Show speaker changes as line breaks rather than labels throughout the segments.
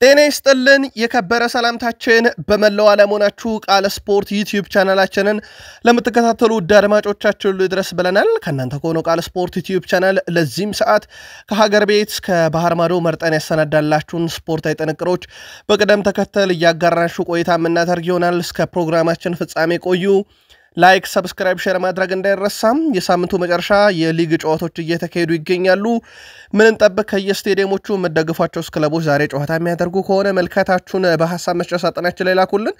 ጤና ይስጥልን የከበረ ሰላምታችን በመላው ዓለም ሆናችሁ ቃል ስፖርት ዩቲዩብ ቻናላችንን ለምትከታተሉ አድማጮቻችን ሁሉ ድረስ ብለናል። ከናንተ ሆኖ ቃል ስፖርት ዩቲዩብ ቻናል ለዚህም ሰዓት ከሀገር ቤት እስከ ባህር ማዶ መርጠን ያሰናዳላችሁን ስፖርታዊ ጥንቅሮች በቅደም ተከተል ያጋራንሹ ቆይታ የምናደርግ ይሆናል። እስከ ፕሮግራማችን ፍጻሜ ቆዩ። ላይክ ሰብስክራይብ ሼር ማድረግ እንዳይረሳም። የሳምንቱ መጨረሻ የሊግ ጨዋታዎች እየተካሄዱ ይገኛሉ። ምን እንጠብቅ? ከየስቴዲየሞቹ መደግፏቸው ክለቦች ዛሬ ጨዋታ የሚያደርጉ ከሆነ መልከታችሁን በሐሳብ መስጫ ሳጥናችን ላይ ላኩልን።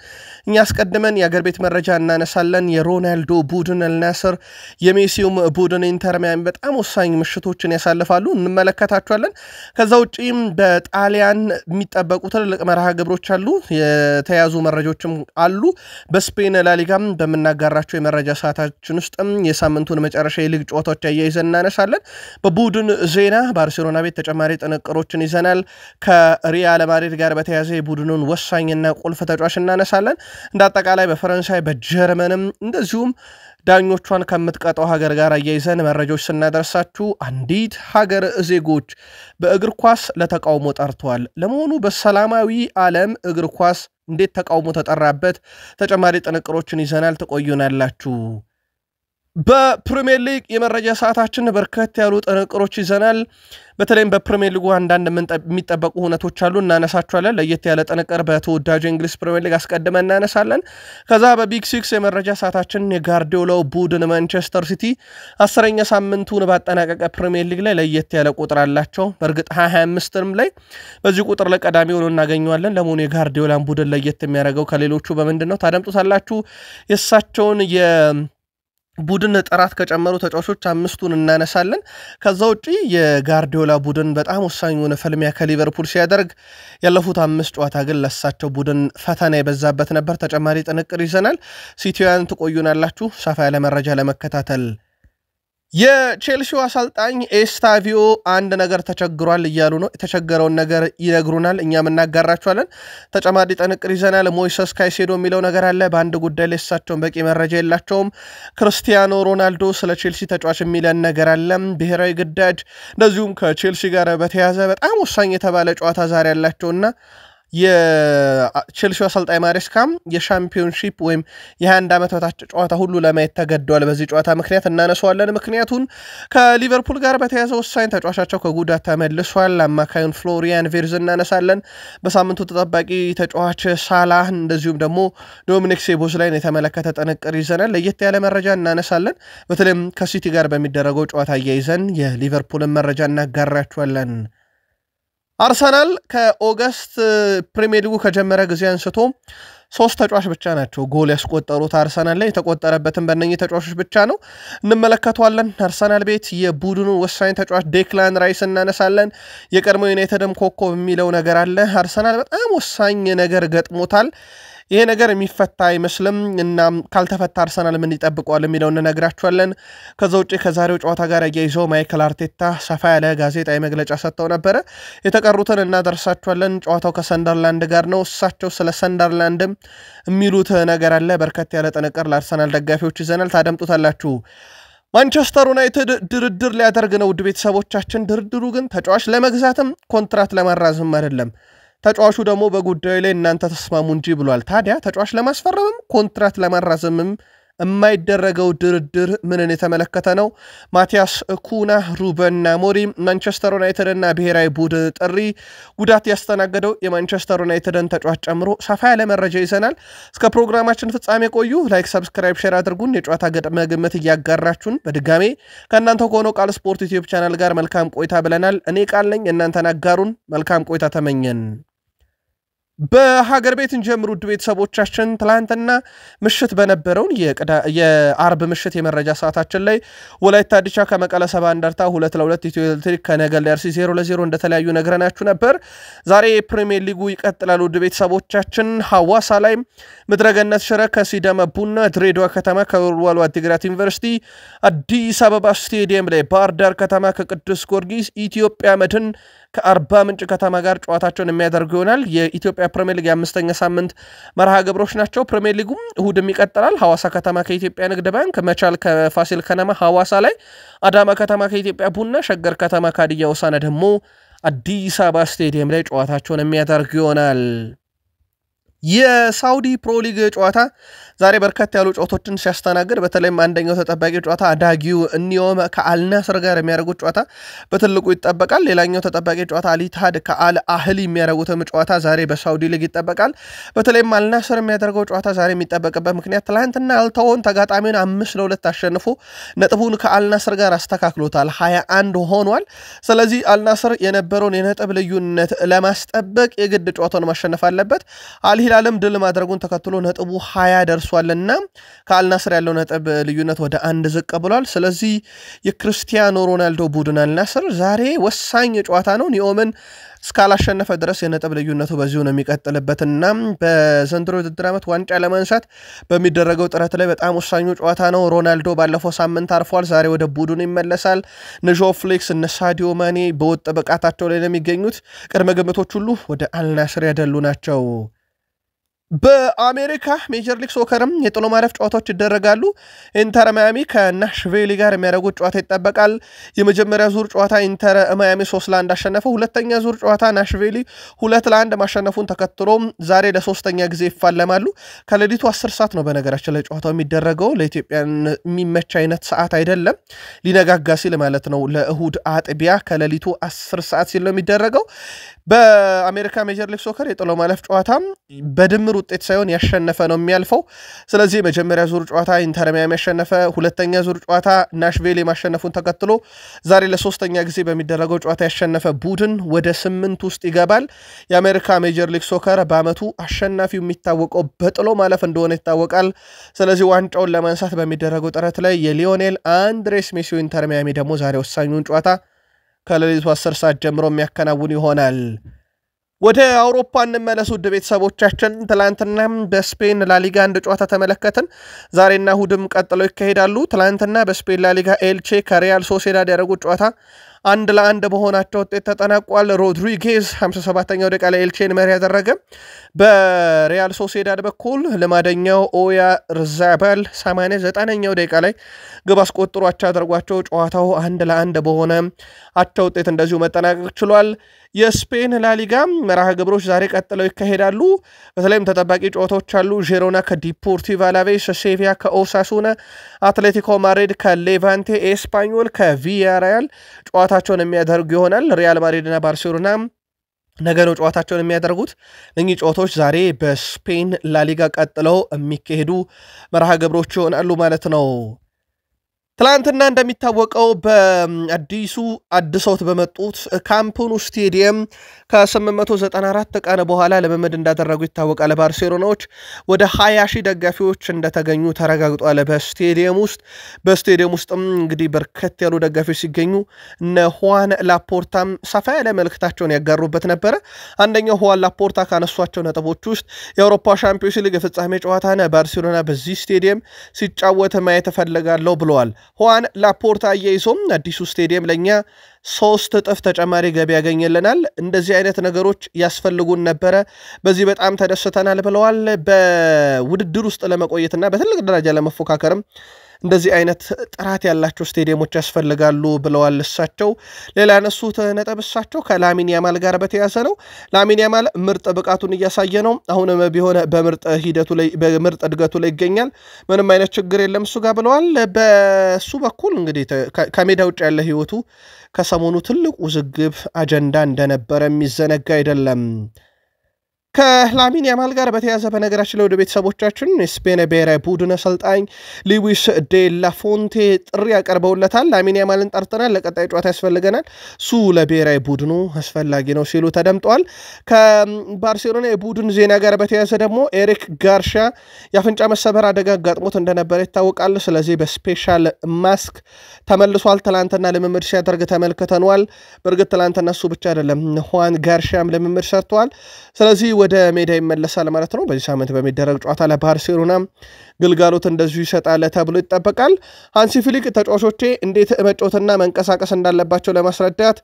እኛ አስቀድመን የአገር ቤት መረጃ እናነሳለን። የሮናልዶ ቡድን አልናስር፣ የሜሲውም ቡድን ኢንተር ሚያሚ በጣም ወሳኝ ምሽቶችን ያሳልፋሉ፣ እንመለከታቸዋለን። ከዛ ውጪም በጣሊያን የሚጠበቁ ትልልቅ መርሃ ግብሮች አሉ፣ የተያዙ መረጃዎችም አሉ። በስፔን ላሊጋም በመናገራቸው የመረጃ ሰዓታችን ውስጥም የሳምንቱን መጨረሻ የሊግ ጨዋታዎች ያያይዘን እናነሳለን። በቡድን ዜና ባርሴሎና ቤት ተጨማሪ ጥንቅሮችን ይዘናል። ከሪያል ማድሪድ ጋር በተያያዘ የቡድኑን ወሳኝና ቁልፍ ተጫዋች እናነሳለን። እንዳጠቃላይ በፈረንሳይ በጀርመንም እንደዚሁም ዳኞቿን ከምትቀጣው ሀገር ጋር አያይዘን መረጃዎች ስናደርሳችሁ አንዲት ሀገር ዜጎች በእግር ኳስ ለተቃውሞ ጠርተዋል። ለመሆኑ በሰላማዊ ዓለም እግር ኳስ እንዴት ተቃውሞ ተጠራበት? ተጨማሪ ጥንቅሮችን ይዘናል፣ ተቆዩናላችሁ። በፕሪሚየር ሊግ የመረጃ ሰዓታችን በርከት ያሉ ጥንቅሮች ይዘናል። በተለይም በፕሪሚየር ሊጉ አንዳንድ የሚጠበቁ ሁነቶች አሉ፣ እናነሳቸዋለን። ለየት ያለ ጥንቅር በተወዳጁ እንግሊዝ ፕሪሚየር ሊግ አስቀድመን እናነሳለን። ከዛ በቢግ ሲክስ የመረጃ ሰዓታችን የጋርዲዮላው ቡድን ማንቸስተር ሲቲ 10ኛ ሳምንቱን ባጠናቀቀ ፕሪሚየር ሊግ ላይ ለየት ያለ ቁጥር አላቸው። በእርግጥ 25ም ላይ በዚህ ቁጥር ላይ ቀዳሚ ሆኖ እናገኘዋለን። ለመሆኑ የጋርዲዮላን ቡድን ለየት የሚያደርገው ከሌሎቹ በምንድነው? ታደምጡታላችሁ። የእሳቸውን ቡድን ጥራት ከጨመሩ ተጫዋቾች አምስቱን እናነሳለን። ከዛ ውጪ የጋርዲዮላ ቡድን በጣም ወሳኝ የሆነ ፍልሚያ ከሊቨርፑል ሲያደርግ ያለፉት 5 ጨዋታ ግን ለሳቸው ቡድን ፈተና የበዛበት ነበር። ተጨማሪ ጥንቅር ይዘናል። ሲቲያን ትቆዩናላችሁ ሰፋ ያለ መረጃ ለመከታተል። የቼልሲው አሰልጣኝ ኤስታቪዮ አንድ ነገር ተቸግሯል እያሉ ነው። የተቸገረውን ነገር ይነግሩናል፣ እኛም እናጋራቸዋለን። ተጨማሪ ጥንቅር ይዘናል። ሞይሰስ ካይሴዶ የሚለው ነገር አለ። በአንድ ጉዳይ ላይ እሳቸውን በቂ መረጃ የላቸውም። ክርስቲያኖ ሮናልዶ ስለ ቼልሲ ተጫዋች የሚለን ነገር አለ። ብሔራዊ ግዳጅ እንደዚሁም ከቼልሲ ጋር በተያያዘ በጣም ወሳኝ የተባለ ጨዋታ ዛሬ ያላቸውና የቼልሲ አሰልጣኝ ማሬስካም የሻምፒዮንሺፕ ወይም የ21 ዓመት በታች ጨዋታ ሁሉ ለማየት ተገደዋል። በዚህ ጨዋታ ምክንያት እናነሳዋለን። ምክንያቱም ከሊቨርፑል ጋር በተያያዘ ወሳኝ ተጫዋቻቸው ከጉዳት ተመልሷል። አማካዩን ፍሎሪያን ቬርዝ እናነሳለን። በሳምንቱ ተጠባቂ ተጫዋች ሳላህ እንደዚሁም ደግሞ ዶሚኒክ ሶቦስላይን የተመለከተ ጥንቅር ይዘናል። ለየት ያለ መረጃ እናነሳለን። በተለይም ከሲቲ ጋር በሚደረገው ጨዋታ አያይዘን የሊቨርፑልን መረጃ እናጋራችኋለን። አርሰናል ከኦገስት ፕሪሚየር ሊጉ ከጀመረ ጊዜ አንስቶ 3 ተጫዋች ብቻ ናቸው ጎል ያስቆጠሩት። አርሰናል ላይ የተቆጠረበትን በእነኚህ ተጫዋቾች ብቻ ነው እንመለከተዋለን። አርሰናል ቤት የቡድኑ ወሳኝ ተጫዋች ዴክላን ራይስ እናነሳለን። የቀድሞ ዩናይትድም ኮከብ የሚለው ነገር አለ። አርሰናል በጣም ወሳኝ ነገር ገጥሞታል። ይሄ ነገር የሚፈታ አይመስልም እና ካልተፈታ አርሰናል ምን ይጠብቀዋል የሚለው እንነግራችኋለን። ከዛ ውጪ ከዛሬው ጨዋታ ጋር ያይዘው ማይክል አርቴታ ሰፋ ያለ ጋዜጣዊ መግለጫ ሰጥተው ነበር። የተቀሩትን እናደርሳችኋለን። ጨዋታው ከሰንደርላንድ ጋር ነው። እሳቸው ስለ ሰንደርላንድም የሚሉት ነገር አለ። በርከት ያለ ጥንቅር ለአርሰናል ደጋፊዎች ይዘናል፣ ታደምጡታላችሁ። ማንቸስተር ዩናይትድ ድርድር ሊያደርግ ነው። ውድ ቤተሰቦቻችን፣ ድርድሩ ግን ተጫዋች ለመግዛትም ኮንትራት ለማራዘም አይደለም። ተጫዋቹ ደግሞ በጉዳዩ ላይ እናንተ ተስማሙ እንጂ ብሏል። ታዲያ ተጫዋች ለማስፈረምም ኮንትራት ለማራዘምም የማይደረገው ድርድር ምንን የተመለከተ ነው? ማቲያስ ኩና፣ ሩበን አሞሪም፣ ማንቸስተር ዩናይትድ እና ብሔራዊ ቡድን ጥሪ፣ ጉዳት ያስተናገደው የማንቸስተር ዩናይትድን ተጫዋች ጨምሮ ሰፋ ያለ መረጃ ይዘናል። እስከ ፕሮግራማችን ፍጻሜ ቆዩ። ላይክ ሰብስክራይብ ሼር አድርጉን። የጨዋታ ገጥመ ግምት እያጋራችሁን በድጋሜ ከእናንተ ከሆነው ቃል ስፖርት ዩቲዩብ ቻናል ጋር መልካም ቆይታ ብለናል። እኔ ቃል ነኝ፣ እናንተን አጋሩን። መልካም ቆይታ ተመኘን። በሀገር ቤት እንጀምሩ ውድ ቤተሰቦቻችን። ትላንትና ምሽት በነበረውን የአርብ ምሽት የመረጃ ሰዓታችን ላይ ወላይታ ዲቻ ከመቀለ ሰባ እንደርታ 2-2፣ ኢትዮ ኤሌክትሪክ ከነገሌ አርሲ 0-0 እንደተለያዩ ነግረናችሁ ነበር። ዛሬ ፕሪሚየር ሊጉ ይቀጥላል ውድ ቤተሰቦቻችን። ሐዋሳ ላይ ምድረገነት ሽረ ከሲዳማ ቡና፣ ድሬዳዋ ከተማ ከወልዋሎ ዓዲግራት ዩኒቨርሲቲ፣ አዲስ አበባ ስቴዲየም ላይ ባህር ዳር ከተማ ከቅዱስ ጊዮርጊስ፣ ኢትዮጵያ መድን ከአርባ ምንጭ ከተማ ጋር ጨዋታቸውን የሚያደርጉ ይሆናል። የኢትዮጵያ ፕሪሚየር ሊግ 5ኛ ሳምንት መርሃ ግብሮች ናቸው። ፕሪሚየር ሊጉም እሁድም ይቀጥላል። ሐዋሳ ከተማ ከኢትዮጵያ ንግድ ባንክ፣ መቻል ከፋሲል ከነማ ሐዋሳ ላይ፣ አዳማ ከተማ ከኢትዮጵያ ቡና፣ ሸገር ከተማ ከሀዲያ ሆሳዕና ደግሞ አዲስ አበባ ስቴዲየም ላይ ጨዋታቸውን የሚያደርጉ ይሆናል። የሳውዲ ፕሮ ሊግ ጨዋታ ዛሬ በርከት ያሉ ጨዋታዎችን ሲያስተናግድ በተለይም አንደኛው ተጠባቂ ጨዋታ አዳጊው ኒዮም ከአልናስር ጋር የሚያደርጉት ጨዋታ በትልቁ ይጠበቃል። ሌላኛው ተጠባቂ ጨዋታ አልኢትሃድ ከአል አህሊ የሚያደርጉትም ጨዋታ ዛሬ በሳውዲ ሊግ ይጠበቃል። በተለይም አልናስር የሚያደርገው ጨዋታ ዛሬ የሚጠበቅበት ምክንያት ትላንትና አልተውን ተጋጣሚውን 5-2 አሸንፎ ነጥቡን ከአልናስር ጋር አስተካክሎታል 21 ሆኗል። ስለዚህ አልናስር የነበረውን የነጥብ ልዩነት ለማስጠበቅ የግድ ጨዋታውን ማሸነፍ አለበት። አልሂላልም ድል ማድረጉን ተከትሎ ነጥቡ 20 ደርሷልና ከአልናስር ያለው ነጥብ ልዩነት ወደ 1 ዝቅ ብሏል። ስለዚህ የክርስቲያኖ ሮናልዶ ቡድን አልናስር ዛሬ ወሳኝ ጨዋታ ነው። ኒዮምን እስካላሸነፈ ድረስ የነጥብ ልዩነቱ በዚሁ ነው የሚቀጥልበትና በዘንድሮ ውድድር ዓመት ዋንጫ ለማንሳት በሚደረገው ጥረት ላይ በጣም ወሳኙ ጨዋታ ነው። ሮናልዶ ባለፈው ሳምንት አርፏል። ዛሬ ወደ ቡድኑ ይመለሳል። ጆ ፍሌክስ እና ሳዲዮ ማኔ በወጥ ብቃታቸው ላይ ነው የሚገኙት። ቅድመ ግምቶች ሁሉ ወደ አልናስር ያደሉ ናቸው። በአሜሪካ ሜጀር ሊግ ሶከርም የጥሎ ማለፍ ጨዋታዎች ይደረጋሉ። ኢንተር ማያሚ ከናሽቬሊ ጋር የሚያደርጉት ጨዋታ ይጠበቃል። የመጀመሪያ ዙር ጨዋታ ኢንተር ማያሚ 3-1 አሸነፈው። ሁለተኛ ዙር ጨዋታ ናሽቬሊ 2-1 ማሸነፉን ተከትሎ ዛሬ ለሶስተኛ ጊዜ ይፋለማሉ። ከሌሊቱ 10 ሰዓት ነው በነገራችን ላይ ጨዋታው የሚደረገው። ለኢትዮጵያ የሚመች አይነት ሰዓት አይደለም፣ ሊነጋጋ ሲል ማለት ነው። ለእሁድ አጥቢያ ከሌሊቱ 10 ሰዓት ሲል ነው የሚደረገው። በአሜሪካ ሜጀር ሊግ ሶከር የጥሎ ማለፍ ጨዋታ በድምር ውጤት ሳይሆን ያሸነፈ ነው የሚያልፈው። ስለዚህ መጀመሪያ ዙር ጨዋታ ኢንተር ማያሚ ያሸነፈ፣ ሁለተኛ ዙር ጨዋታ ናሽቬሊ ማሸነፉን ተከትሎ ዛሬ ለሶስተኛ ጊዜ በሚደረገው ጨዋታ ያሸነፈ ቡድን ወደ 8 ውስጥ ይገባል። የአሜሪካ ሜጀር ሊግ ሶከር በአመቱ አሸናፊው የሚታወቀው በጥሎ ማለፍ እንደሆነ ይታወቃል። ስለዚህ ዋንጫውን ለማንሳት በሚደረገው ጥረት ላይ የሊዮኔል አንድሬስ ሜሲ ኢንተር ማያሚ ደግሞ ዛሬ ወሳኙን ጨዋታ ከሌሊቱ 10 ሰዓት ጀምሮ የሚያከናውን ይሆናል። ወደ አውሮፓ እንመለስ ውድ ቤተሰቦቻችን። ትላንትና በስፔን ላሊጋ አንድ ጨዋታ ተመለከትን። ዛሬና እሁድም ቀጥለው ይካሄዳሉ። ትላንትና በስፔን ላሊጋ ኤልቼ ከሪያል ሶሴዳድ ያደረጉት ጨዋታ 1-1 በሆናቸው ውጤት ተጠናቋል። ሮድሪጌዝ 57ኛው ደቂቃ ላይ ኤልቼን መሪ ያደረገ። በሪያል ሶሴዳድ በኩል ልማደኛው ኦያ ርዛባል 89ኛው ደቂቃ ላይ ግብ አስቆጥሮ አቻ አድርጓቸው ጨዋታው 1-1 በሆነ አቻ ውጤት እንደዚሁ መጠናቀቅ ችሏል። የስፔን ላሊጋ መርሃ ግብሮች ዛሬ ቀጥለው ይካሄዳሉ። በተለይም ተጠባቂ ጨዋታዎች አሉ። ዢሮና ከዲፖርቲቭ አላቬስ፣ ሴቪያ ከኦሳሱና፣ አትሌቲኮ ማድሪድ ከሌቫንቴ፣ ኤስፓኞል ከቪያሪያል ጨዋታቸውን የሚያደርጉ ይሆናል። ሪያል ማድሪድና ባርሴሎና ነገ ነው ጨዋታቸውን የሚያደርጉት። እኚህ ጨዋታዎች ዛሬ በስፔን ላሊጋ ቀጥለው የሚካሄዱ መርሃ ግብሮች ይሆናሉ ማለት ነው። ትላንትና እንደሚታወቀው በአዲሱ አድሰውት በመጡት ካምፕ ኑ ስቴዲየም ከ894 ቀን በኋላ ልምምድ እንዳደረጉ ይታወቃል። ባርሴሎናዎች ወደ 20,000 ደጋፊዎች እንደተገኙ ተረጋግጧል። በስቴዲየም ውስጥም እንግዲህ በርከት ያሉ ደጋፊዎች ሲገኙ እነ ሁዋን ላፖርታም ሰፋ ያለ መልእክታቸውን ያጋሩበት ነበረ። አንደኛው ሁዋን ላፖርታ ካነሷቸው ነጥቦች ውስጥ የአውሮፓ ሻምፒዮንስ ሊግ ፍጻሜ ጨዋታን ባርሴሎና በዚህ ስቴዲየም ሲጫወት ማየት እፈልጋለሁ ብለዋል። ሁዋን ላፖርታ አያይዞም አዲሱ ስቴዲየም ለኛ 3 እጥፍ ተጨማሪ ገቢ ያገኝልናል፣ እንደዚህ አይነት ነገሮች ያስፈልጉን ነበረ፣ በዚህ በጣም ተደስተናል ብለዋል። በውድድር ውስጥ ለመቆየትና በትልቅ ደረጃ ለመፎካከርም እንደዚህ አይነት ጥራት ያላቸው ስቴዲየሞች ያስፈልጋሉ ብለዋል እሳቸው። ሌላ ያነሱት ነጥብ እሳቸው ከላሚን ያማል ጋር በተያያዘ ነው። ላሚን ያማል ምርጥ ብቃቱን እያሳየ ነው። አሁንም ቢሆን በምርጥ እድገቱ ላይ ይገኛል። ምንም አይነት ችግር የለም እሱ ጋር ብለዋል። በሱ በኩል እንግዲህ ከሜዳ ውጭ ያለ ህይወቱ ከሰሞኑ ትልቅ ውዝግብ አጀንዳ እንደነበረ የሚዘነጋ አይደለም። ከላሚን ያማል ጋር በተያያዘ በነገራችን ላይ ወደ ቤተሰቦቻችን የስፔን ብሔራዊ ቡድን አሰልጣኝ ሉዊስ ዴ ላ ፎንቴ ጥሪ ያቀርበውለታል። ላሚን ያማልን ጠርተናል፣ ለቀጣይ ጨዋታ ያስፈልገናል፣ እሱ ለብሔራዊ ቡድኑ አስፈላጊ ነው ሲሉ ተደምጠዋል። ከባርሴሎና የቡድን ዜና ጋር በተያያዘ ደግሞ ኤሪክ ጋርሺያ የአፍንጫ መሰበር አደጋ አጋጥሞት እንደነበረ ይታወቃል። ስለዚህ በስፔሻል ማስክ ተመልሷል። ትላንትና ልምምድ ሲያደርግ ተመልክተነዋል። በእርግጥ ትላንትና እሱ ብቻ አይደለም፣ ሁዋን ጋርሺያም ልምምድ ሰርተዋል። ስለዚህ ወደ ሜዳ ይመለሳል ማለት ነው። በዚህ ሳምንት በሚደረግ ጨዋታ ለባርሴሎና ግልጋሎት እንደዚሁ ይሰጣል ተብሎ ይጠበቃል። ሃንሲ ፍሊክ ተጫዋቾቼ እንዴት መጫወትና መንቀሳቀስ እንዳለባቸው ለማስረዳት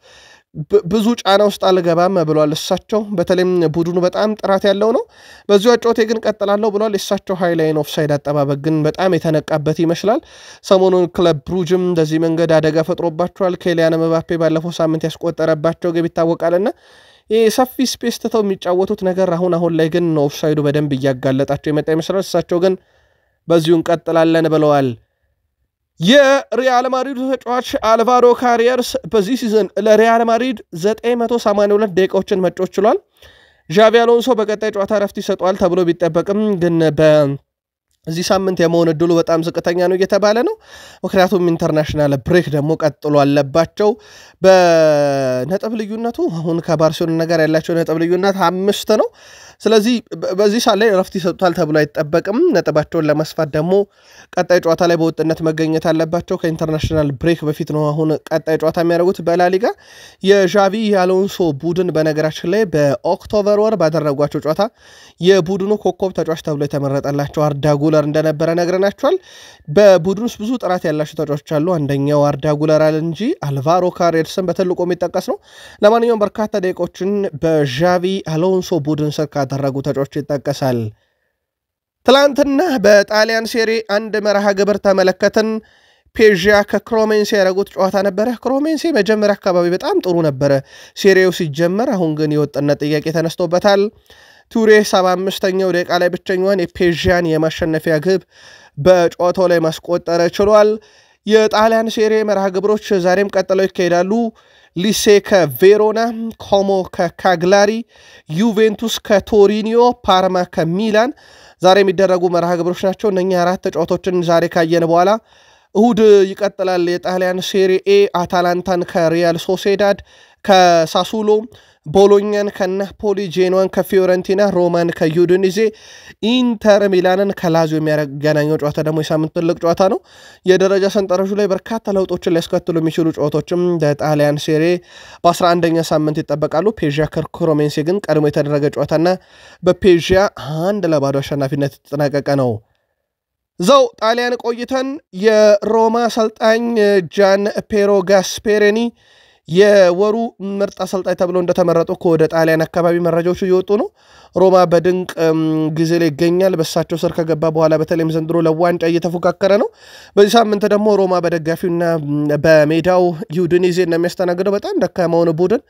ብዙ ጫና ውስጥ አልገባም ብሏል። እሳቸው በተለይም ቡድኑ በጣም ጥራት ያለው ነው፣ በዚሁ አጫወቴ ግን ቀጥላለሁ ብሏል። እሳቸው ሃይላይን ኦፍሳይድ አጠባበቅ ግን በጣም የተነቃበት ይመስላል። ሰሞኑን ክለብ ብሩጅም እንደዚህ መንገድ አደጋ ፈጥሮባቸዋል። ኬሊያን ምባፔ ባለፈው ሳምንት ያስቆጠረባቸው ግብ ይታወቃልና ይህ ሰፊ ስፔስ ትተው የሚጫወቱት ነገር አሁን ላይ ግን ኦፍሳይዱ በደንብ እያጋለጣቸው የመጣ ይመስላል። እሳቸው ግን በዚሁ እንቀጥላለን ብለዋል። የሪያል ማድሪድ ተጫዋች አልቫሮ ካሪየርስ በዚህ ሲዝን ለሪያል ማድሪድ 982 ደቂቃዎችን መጫወት ችሏል። ዣቪ አሎንሶ በቀጣይ ጨዋታ ረፍት ይሰጠዋል ተብሎ ቢጠበቅም ግን በዚህ ሳምንት የመሆን እድሉ በጣም ዝቅተኛ ነው እየተባለ ነው። ምክንያቱም ኢንተርናሽናል ብሬክ ደግሞ ቀጥሎ አለባቸው። በነጥብ ልዩነቱ አሁን ከባርሴሎና ጋር ያላቸው ነጥብ ልዩነት 5 ነው። ስለዚህ በዚህ ሳለ ረፍት ይሰጡታል ተብሎ አይጠበቅም። ነጥባቸውን ለማስፋት ደግሞ ቀጣይ ጨዋታ ላይ በወጥነት መገኘት አለባቸው። ከኢንተርናሽናል ብሬክ በፊት ነው አሁን ቀጣይ ጨዋታ የሚያደርጉት በላሊጋ። የዣቪ አሎንሶ ቡድን በነገራችን ላይ በኦክቶበር ወር ባደረጓቸው ጨዋታ የቡድኑ ኮከብ ተጫዋች ተብሎ የተመረጠላቸው አርዳ ጉለር እንደነበረ ነግረናቸዋል። በቡድኑ ውስጥ ብዙ ጥራት ያላቸው ተጫዋቾች አሉ። አንደኛው አርዳ ጉለር አለ እንጂ አልቫሮ ካሬርስን በትልቁ የሚጠቀስ ነው። ለማንኛውም በርካታ ደቂቃዎችን በዣቪ አሎንሶ ቡድን ስር ካደረጉ ተጫዋቾች ይጠቀሳል። ትላንትና በጣሊያን ሴሪ አንድ መርሃ ግብር ተመለከትን። ፔዥያ ከክሮሜንሴ ያደረጉት ጨዋታ ነበረ። ክሮሜንሴ መጀመሪያ አካባቢ በጣም ጥሩ ነበረ ሴሪው ሲጀመር፣ አሁን ግን የወጥነት ጥያቄ ተነስቶበታል። ቱሬ 75ኛው ደቂቃ ላይ ብቸኛዋን የፔዥያን የማሸነፊያ ግብ በጨዋታው ላይ ማስቆጠር ችሏል። የጣሊያን ሴሪ መርሃ ግብሮች ዛሬም ቀጥለው ይካሄዳሉ። ሊሴ ከቬሮና፣ ኮሞ ከካግላሪ፣ ዩቬንቱስ ከቶሪኒዮ፣ ፓርማ ከሚላን ዛሬ የሚደረጉ መርሃ ግብሮች ናቸው። እነኛ 4 ጨዋታዎችን ዛሬ ካየን በኋላ እሁድ ይቀጥላል። የጣሊያን ሴሪኤ አታላንታን ከሪያል ሶሴዳድ ከሳሱሎ፣ ቦሎኛን ከናፖሊ፣ ጄኖዋን ከፊዮረንቲና፣ ሮማን ከዩዲኒዜ፣ ኢንተር ሚላንን ከላዚዮ የሚያገናኘው ጨዋታ ደግሞ የሳምንት ትልቅ ጨዋታ ነው። የደረጃ ሰንጠረዡ ላይ በርካታ ለውጦችን ሊያስከትሉ የሚችሉ ጨዋታዎችም በጣሊያን ሴሪ በ11ኛ ሳምንት ይጠበቃሉ። ፔዥያ ከክሮሜንሴ ግን ቀድሞ የተደረገ ጨዋታና በፔዥያ 1-0 አሸናፊነት የተጠናቀቀ ነው። ዘው ጣሊያን ቆይተን የሮማ አሰልጣኝ ጃን ፔሮ ጋስፔሬኒ የወሩ ምርጥ አሰልጣኝ ተብሎ እንደተመረጡ ወደ ጣሊያን አካባቢ መረጃዎች እየወጡ ነው። ሮማ በድንቅ ጊዜ ላይ ይገኛል። በሳቸው ስር ከገባ በኋላ በተለይም ዘንድሮ ለዋንጫ እየተፎካከረ ነው። በዚህ ሳምንት ደግሞ ሮማ በደጋፊውና በሜዳው ዩዲኒዜ የሚያስተናግደው በጣም ደካማውን ቡድን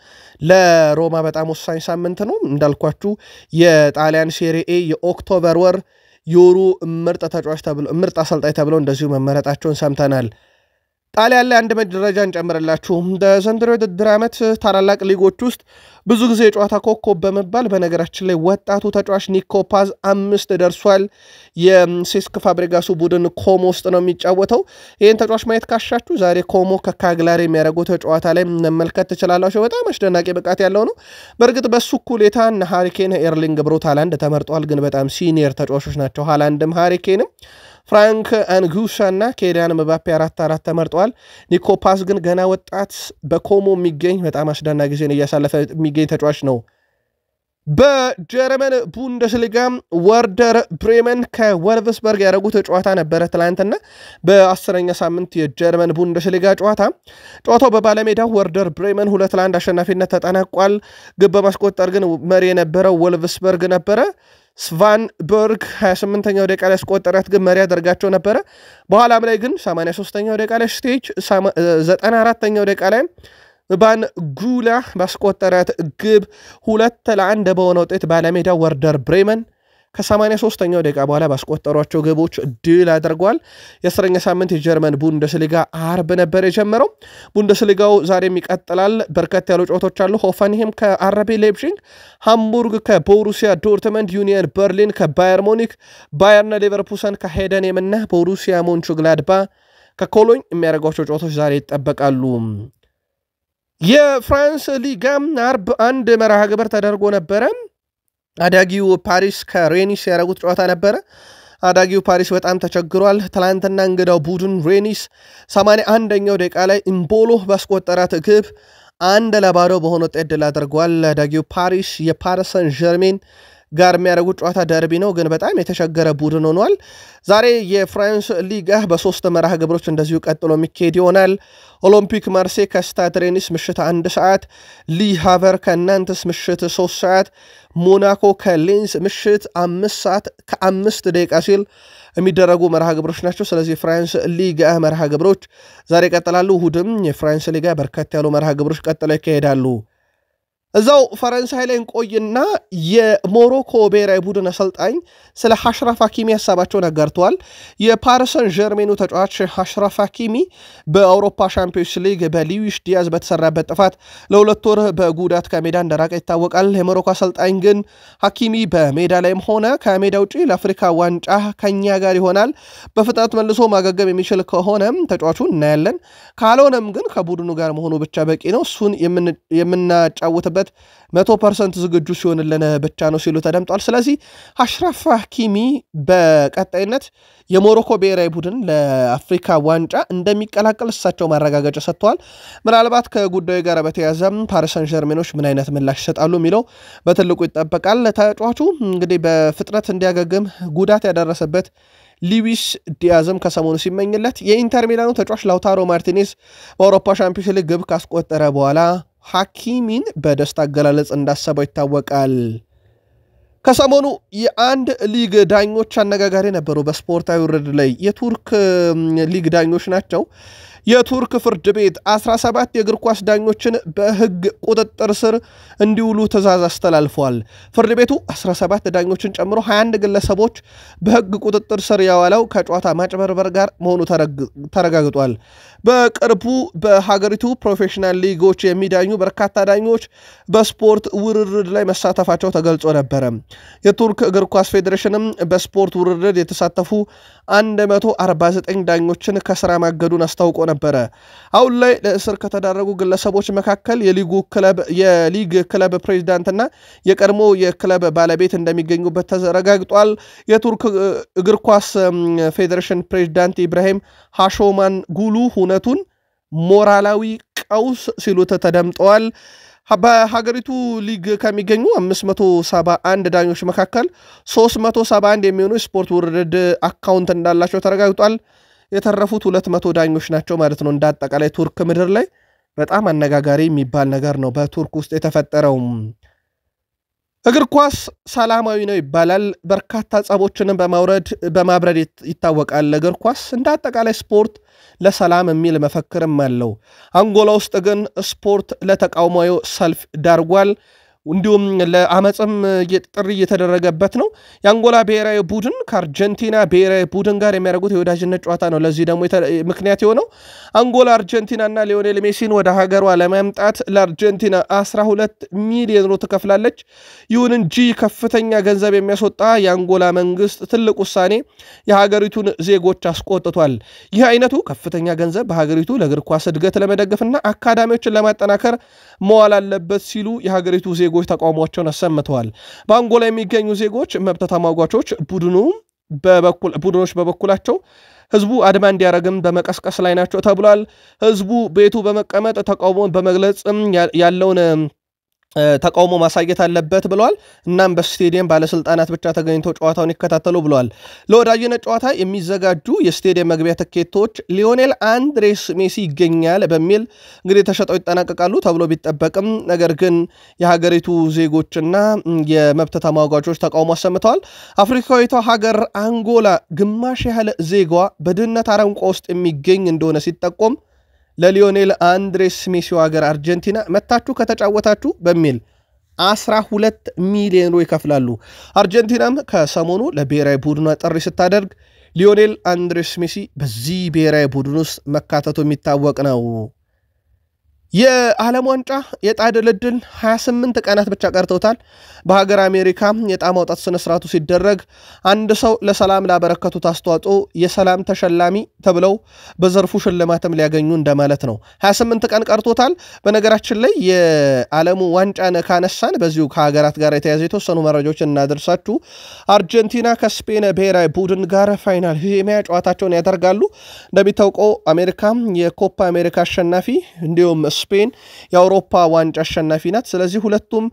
ለሮማ በጣም ወሳኝ ሳምንት ነው። እንዳልኳችሁ የጣሊያን ሴሪኤ የኦክቶበር ወር የወሩ ምርጥ ተጫዋች ተብሎ ምርጥ አሰልጣኝ ተብሎ እንደዚሁ መመረጣቸውን ሰምተናል። ጣሊያን ላይ አንድ ደረጃ እንጨምርላችሁ። በዘንድሮ የውድድር ዓመት ታላላቅ ሊጎች ውስጥ ብዙ ጊዜ የጨዋታ ኮከብ በመባል በነገራችን ላይ ወጣቱ ተጫዋች ኒኮ ፓዝ 5 ደርሷል። የሴስክ ፋብሪጋሱ ቡድን ኮሞ ውስጥ ነው የሚጫወተው። ይህን ተጫዋች ማየት ካሻችሁ ዛሬ ኮሞ ከካግላሪ የሚያደርጉት ጨዋታ ላይ መመልከት ትችላላችሁ። በጣም አስደናቂ ብቃት ያለው ነው። በእርግጥ በሱ እኩሌታ ሃሪኬን፣ ኤርሊንግ ብሮት ሃላንድ ተመርጧል። ግን በጣም ሲኒየር ተጫዋቾች ናቸው ሃላንድም ሃሪኬንም። ፍራንክ አንጉሳ እና ኬሊያን ምባፔ 4 ተመርጠዋል። ኒኮ ፓዝ ግን ገና ወጣት በኮሞ የሚገኝ በጣም አስደናቂ ጊዜን እያሳለፈ የሚገኝ ተጫዋች ነው። በጀርመን ቡንደስሊጋ ወርደር ብሬመን ከወልቭስበርግ ያደረጉት ጨዋታ ነበረ ትላንትና በ10ኛ ሳምንት የጀርመን ቡንደስሊጋ ጨዋታው በባለሜዳው ወርደር ብሬመን 2-1 አሸናፊነት ተጠናቋል። ግብ በማስቆጠር ግን መሪ የነበረው ወልቭስበርግ ነበረ። ስቫን በርግ 28ኛው ደቂቃ ላይ ያስቆጠራት ግብ መሪ ያደርጋቸው ነበረ። በኋላም ላይ ግን 83ኛው ደቂቃ ላይ ስቴጅ 94ኛው ደቂቃ ላይ ባን ጉላ ባስቆጠራት ግብ 2-1 በሆነ ውጤት ባለሜዳው ወርደር ብሬመን ከ83ኛው ደቂቃ በኋላ ባስቆጠሯቸው ግቦች ድል አድርጓል። የ10ኛ ሳምንት የጀርመን ቡንደስሊጋ አርብ ነበር የጀመረው። ቡንደስሊጋው ዛሬም ይቀጥላል። በርከት ያሉ ጨዋታዎች አሉ። ሆፈንሄም ከአርቢ ሌፕዚግ፣ ሃምቡርግ ከቦሩሲያ ዶርትመንድ፣ ዩኒየን በርሊን ከባየር ሙኒክ፣ ባየርና ሌቨርፑሰን ከሄደንሄም እና ቦሩሲያ ሞንቹግላድባ ከኮሎኝ የሚያደርጓቸው ጨዋታዎች ዛሬ ይጠበቃሉ። የፍራንስ ሊጋ አርብ አንድ መርሃ ግብር ተደርጎ ነበረ። አዳጊው ፓሪስ ከሬኒስ ያደረጉት ጨዋታ ነበረ። አዳጊው ፓሪስ በጣም ተቸግሯል። ትላንትና እንግዳው ቡድን ሬኒስ 81ኛው ደቂቃ ላይ ኢምቦሎ ባስቆጠራት ግብ 1-0 በሆነ ውጤት ድል አድርጓል። አዳጊው ፓሪስ የፓሪስ ሰን ዠርሜን ጋር የሚያደርጉት ጨዋታ ደርቢ ነው፣ ግን በጣም የተቸገረ ቡድን ሆኗል። ዛሬ የፍራንስ ሊጋ በ3 መርሃ ግብሮች እንደዚሁ ቀጥሎ የሚካሄድ ይሆናል። ኦሎምፒክ ማርሴይ ከስታድ ሬኒስ ምሽት 1 ሰዓት፣ ሊ ሃቨር ከናንትስ ምሽት 3 ሰዓት፣ ሞናኮ ከሌንስ ምሽት 5 ሰዓት ከ5 ደቂቃ ሲል የሚደረጉ መርሃ ግብሮች ናቸው። ስለዚህ ፍራንስ ሊጋ መርሃ ግብሮች ዛሬ ይቀጥላሉ። እሁድም የፍራንስ ሊጋ በርከት ያሉ መርሃ ግብሮች ቀጥለው ይካሄዳሉ። እዛው ፈረንሳይ ላይ እንቆይና የሞሮኮ ብሔራዊ ቡድን አሰልጣኝ ስለ አሽራፍ ሐኪሚ ሐሳባቸውን አጋርተዋል። የፓሪሰን ጀርሜኑ ተጫዋች አሽራፍ ሐኪሚ በአውሮፓ ሻምፒዮንስ ሊግ በሉዊስ ዲያዝ በተሰራበት ጥፋት ለ2 ወር በጉዳት ከሜዳ እንደራቀ ይታወቃል። የሞሮኮ አሰልጣኝ ግን ሐኪሚ በሜዳ ላይም ሆነ ከሜዳ ውጪ ለአፍሪካ ዋንጫ ከኛ ጋር ይሆናል፣ በፍጥነት መልሶ ማገገም የሚችል ከሆነ ተጫዋቹ እናያለን፣ ካልሆነም ግን ከቡድኑ ጋር መሆኑ ብቻ በቂ ነው፣ እሱን የምናጫውትበት 100% ዝግጁ ሲሆንልን ብቻ ነው ሲሉ ተደምጧል። ስለዚህ አሽራፍ ሐኪሚ በቀጣይነት የሞሮኮ ብሔራዊ ቡድን ለአፍሪካ ዋንጫ እንደሚቀላቀል እሳቸው ማረጋገጫ ሰጥተዋል። ምናልባት ከጉዳዩ ጋር በተያያዘም ፓሪስ ሰን ዠርሜኖች ምን አይነት ምላሽ ይሰጣሉ የሚለው በትልቁ ይጠበቃል። ተጫዋቹ እንግዲህ በፍጥነት እንዲያገግም ጉዳት ያደረሰበት ሉዊስ ዲያዝም ከሰሞኑ ሲመኝለት፣ የኢንተር ሚላኑ ተጫዋች ላውታሮ ማርቲኔዝ በአውሮፓ ሻምፒዮንስ ሊግ ግብ ካስቆጠረ በኋላ ሐኪሚን በደስታ አገላለጽ እንዳሰበው ይታወቃል። ከሰሞኑ የአንድ ሊግ ዳኞች አነጋጋሪ ነበሩ። በስፖርታዊ ውድድር ላይ የቱርክ ሊግ ዳኞች ናቸው። የቱርክ ፍርድ ቤት 17 የእግር ኳስ ዳኞችን በሕግ ቁጥጥር ስር እንዲውሉ ትዕዛዝ አስተላልፏል። ፍርድ ቤቱ 17 ዳኞችን ጨምሮ 21 ግለሰቦች በሕግ ቁጥጥር ስር ያዋለው ከጨዋታ ማጭበርበር ጋር መሆኑ ተረጋግጧል። በቅርቡ በሀገሪቱ ፕሮፌሽናል ሊጎች የሚዳኙ በርካታ ዳኞች በስፖርት ውድድር ላይ መሳተፋቸው ተገልጾ ነበረ። የቱርክ እግር ኳስ ፌዴሬሽንም በስፖርት ውድድር የተሳተፉ 149 ዳኞችን ከስራ ማገዱን አስታውቆ ነበረ። አሁን ላይ ለእስር ከተዳረጉ ግለሰቦች መካከል የሊግ ክለብ ፕሬዚዳንትና የቀድሞ የክለብ ባለቤት እንደሚገኙበት ተረጋግጧል። የቱርክ እግር ኳስ ፌዴሬሽን ፕሬዚዳንት ኢብራሂም ሃሾማን ጉሉ ሁነቱን ሞራላዊ ቀውስ ሲሉት ተደምጠዋል። በሀገሪቱ ሊግ ከሚገኙ 571 ዳኞች መካከል 371 የሚሆኑ ስፖርት ውድድር አካውንት እንዳላቸው ተረጋግጧል። የተረፉት 200 ዳኞች ናቸው ማለት ነው። እንደ አጠቃላይ ቱርክ ምድር ላይ በጣም አነጋጋሪ የሚባል ነገር ነው በቱርክ ውስጥ የተፈጠረው። እግር ኳስ ሰላማዊ ነው ይባላል። በርካታ ጸቦችንም በማብረድ ይታወቃል። እግር ኳስ እንደ አጠቃላይ ስፖርት ለሰላም የሚል መፈክርም አለው። አንጎላ ውስጥ ግን ስፖርት ለተቃውሞ ሰልፍ ዳርጓል። እንዲሁም ለአመፅም ጥሪ እየተደረገበት ነው። የአንጎላ ብሔራዊ ቡድን ከአርጀንቲና ብሔራዊ ቡድን ጋር የሚያደርጉት የወዳጅነት ጨዋታ ነው። ለዚህ ደግሞ ምክንያት የሆነው አንጎላ አርጀንቲናና ሊዮኔል ሜሲን ወደ ሀገሯ ለማምጣት ለአርጀንቲና 12 ሚሊዮን ዩሮ ትከፍላለች። ይሁን እንጂ ከፍተኛ ገንዘብ የሚያስወጣ የአንጎላ መንግስት ትልቅ ውሳኔ የሀገሪቱን ዜጎች አስቆጥቷል። ይህ አይነቱ ከፍተኛ ገንዘብ በሀገሪቱ ለእግር ኳስ እድገት ለመደገፍና አካዳሚዎችን ለማጠናከር መዋል አለበት ሲሉ የሀገሪቱ ዜጎች ተቃውሟቸውን አሰምተዋል። በአንጎላ የሚገኙ ዜጎች መብት ተሟጋቾች ቡድኖች በበኩላቸው ህዝቡ አድማ እንዲያረግም በመቀስቀስ ላይ ናቸው ተብሏል። ህዝቡ ቤቱ በመቀመጥ ተቃውሞን በመግለጽ ያለውን ተቃውሞ ማሳየት አለበት ብለዋል። እናም በስቴዲየም ባለስልጣናት ብቻ ተገኝተው ጨዋታውን ይከታተሉ ብለዋል። ለወዳጅነት ጨዋታ የሚዘጋጁ የስቴዲየም መግቢያ ትኬቶች ሊዮኔል አንድሬስ ሜሲ ይገኛል በሚል እንግዲህ ተሸጠው ይጠናቀቃሉ ተብሎ ቢጠበቅም ነገር ግን የሀገሪቱ ዜጎችና የመብት ተሟጋቾች ተቃውሞ አሰምተዋል። አፍሪካዊቷ ሀገር አንጎላ ግማሽ ያህል ዜጓ በድህነት አረንቋ ውስጥ የሚገኝ እንደሆነ ሲጠቆም ለሊዮኔል አንድሬስ ሜሲው ሀገር አርጀንቲና መታችሁ ከተጫወታችሁ በሚል 12 ሚሊዮን ይከፍላሉ። አርጀንቲናም ከሰሞኑ ለብሔራዊ ቡድኗ ጥሪ ስታደርግ ሊዮኔል አንድሬስ ሜሲ በዚህ ብሔራዊ ቡድን ውስጥ መካተቱ የሚታወቅ ነው። የዓለም ዋንጫ የዕጣ ድልድል 28 ቀናት ብቻ ቀርተውታል። በሀገር አሜሪካ የዕጣ ማውጣት ስነስርዓቱ ሲደረግ አንድ ሰው ለሰላም ላበረከቱት አስተዋጽኦ የሰላም ተሸላሚ ተብለው በዘርፉ ሽልማትም ሊያገኙ እንደማለት ነው። 28 ቀን ቀርቶታል። በነገራችን ላይ የዓለሙ ዋንጫን ካነሳን በዚሁ ከሀገራት ጋር የተያዘ የተወሰኑ መረጃዎችን እናደርሳችሁ። አርጀንቲና ከስፔን ብሔራዊ ቡድን ጋር ፋይናል የመያ ጨዋታቸውን ያደርጋሉ። እንደሚታወቀው አሜሪካ የኮፓ አሜሪካ አሸናፊ እንዲሁም ስፔን የአውሮፓ ዋንጫ አሸናፊ ናት። ስለዚህ ሁለቱም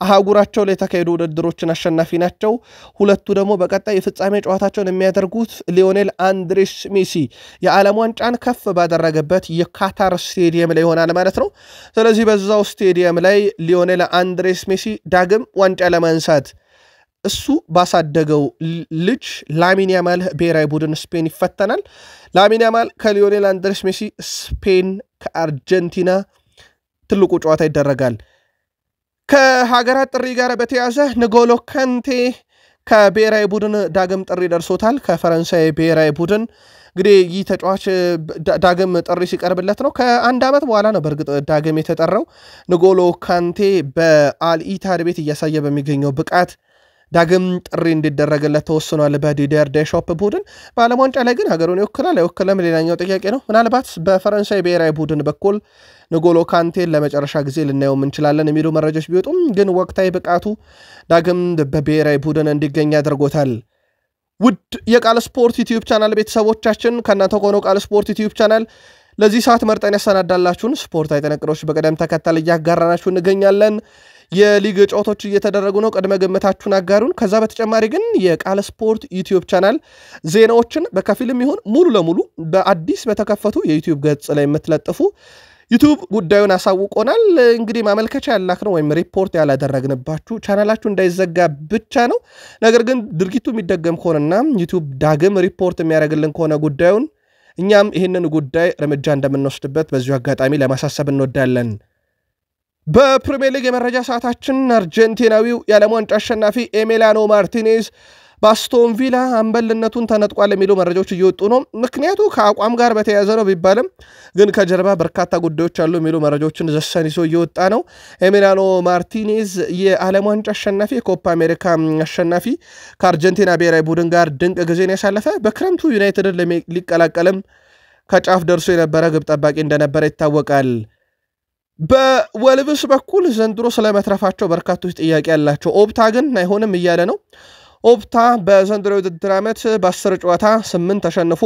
አህጉራቸው ላይ የተካሄዱ ውድድሮችን አሸናፊ ናቸው። ሁለቱ ደግሞ በቀጣይ የፍጻሜ ጨዋታቸውን የሚያደርጉት ሊዮኔል አንድሬስ ሜሲ የዓለም ዋንጫን ከፍ ባደረገበት የካታር ስቴዲየም ላይ ይሆናል ማለት ነው። ስለዚህ በዛው ስቴዲየም ላይ ሊዮኔል አንድሬስ ሜሲ ዳግም ዋንጫ ለማንሳት እሱ ባሳደገው ልጅ ላሚን ያማል ብሔራዊ ቡድን ስፔን ይፈተናል። ላሚን ያማል ከሊዮኔል አንድሬስ ሜሲ ስፔን ከአርጀንቲና ትልቁ ጨዋታ ይደረጋል። ከሀገራት ጥሪ ጋር በተያያዘ ንጎሎ ካንቴ ከብሔራዊ ቡድን ዳግም ጥሪ ደርሶታል። ከፈረንሳይ ብሔራዊ ቡድን እንግዲህ ይህ ተጫዋች ዳግም ጥሪ ሲቀርብለት ነው። ከአንድ ዓመት በኋላ ነው በእርግጥ ዳግም የተጠራው። ንጎሎ ካንቴ በአልኢታድ ቤት እያሳየ በሚገኘው ብቃት ዳግም ጥሪ እንዲደረግለት ተወስኗል በዲዲየር ዴሾፕ ቡድን። በዓለም ዋንጫ ላይ ግን ሀገሩን ይወክላል አይወክልም ሌላኛው ጥያቄ ነው። ምናልባት በፈረንሳይ ብሔራዊ ቡድን በኩል ንጎሎ ካንቴን ለመጨረሻ ጊዜ ልናየው እንችላለን የሚሉ መረጃዎች ቢወጡም ግን ወቅታዊ ብቃቱ ዳግም በብሔራዊ ቡድን እንዲገኝ አድርጎታል። ውድ የቃል ስፖርት ዩቲዩብ ቻናል ቤተሰቦቻችን ከእናንተ ሆኖ ቃል ስፖርት ዩቲዩብ ቻናል ለዚህ ሰዓት መርጠን ያሰናዳላችሁን ስፖርታዊ ጥንቅሮች በቀደም ተከተል እያጋራናችሁ እንገኛለን። የሊግ ጨዋታዎች እየተደረጉ ነው። ቀድመ ግምታችሁን አጋሩን። ከዛ በተጨማሪ ግን የቃል ስፖርት ዩቲዩብ ቻናል ዜናዎችን በከፊልም ይሁን ሙሉ ለሙሉ በአዲስ በተከፈቱ የዩቲዩብ ገጽ ላይ የምትለጥፉ ዩቲዩብ ጉዳዩን አሳውቆናል። እንግዲህ ማመልከቻ ያላክ ነው ወይም ሪፖርት ያላደረግንባችሁ ቻናላችሁ እንዳይዘጋ ብቻ ነው። ነገር ግን ድርጊቱ የሚደገም ከሆነና ዩቲዩብ ዳግም ሪፖርት የሚያደርግልን ከሆነ ጉዳዩን እኛም ይህንን ጉዳይ እርምጃ እንደምንወስድበት በዚሁ አጋጣሚ ለማሳሰብ እንወዳለን። በፕሪሚየር ሊግ የመረጃ ሰዓታችን አርጀንቲናዊው የዓለም ዋንጫ አሸናፊ ኤሚሊያኖ ማርቲኔዝ በአስቶን ቪላ አምበልነቱን ተነጥቋል የሚሉ መረጃዎች እየወጡ ነው። ምክንያቱ ከአቋም ጋር በተያያዘ ነው ቢባልም ግን ከጀርባ በርካታ ጉዳዮች አሉ የሚሉ መረጃዎችን ዘሰን ይዞ እየወጣ ነው። ኤሚሊያኖ ማርቲኔዝ የዓለም ዋንጫ አሸናፊ የኮፓ አሜሪካ አሸናፊ ከአርጀንቲና ብሔራዊ ቡድን ጋር ድንቅ ጊዜን ያሳለፈ በክረምቱ ዩናይትድን ሊቀላቀልም ከጫፍ ደርሶ የነበረ ግብ ጠባቂ እንደነበረ ይታወቃል። በወልቭስ በኩል ዘንድሮ ስለመትረፋቸው በርካቶች ጥያቄ ያላቸው ኦፕታ ግን አይሆንም እያለ ነው። ኦፕታ በዘንድሮ የውድድር ዓመት በ10 ጨዋታ 8 ተሸንፎ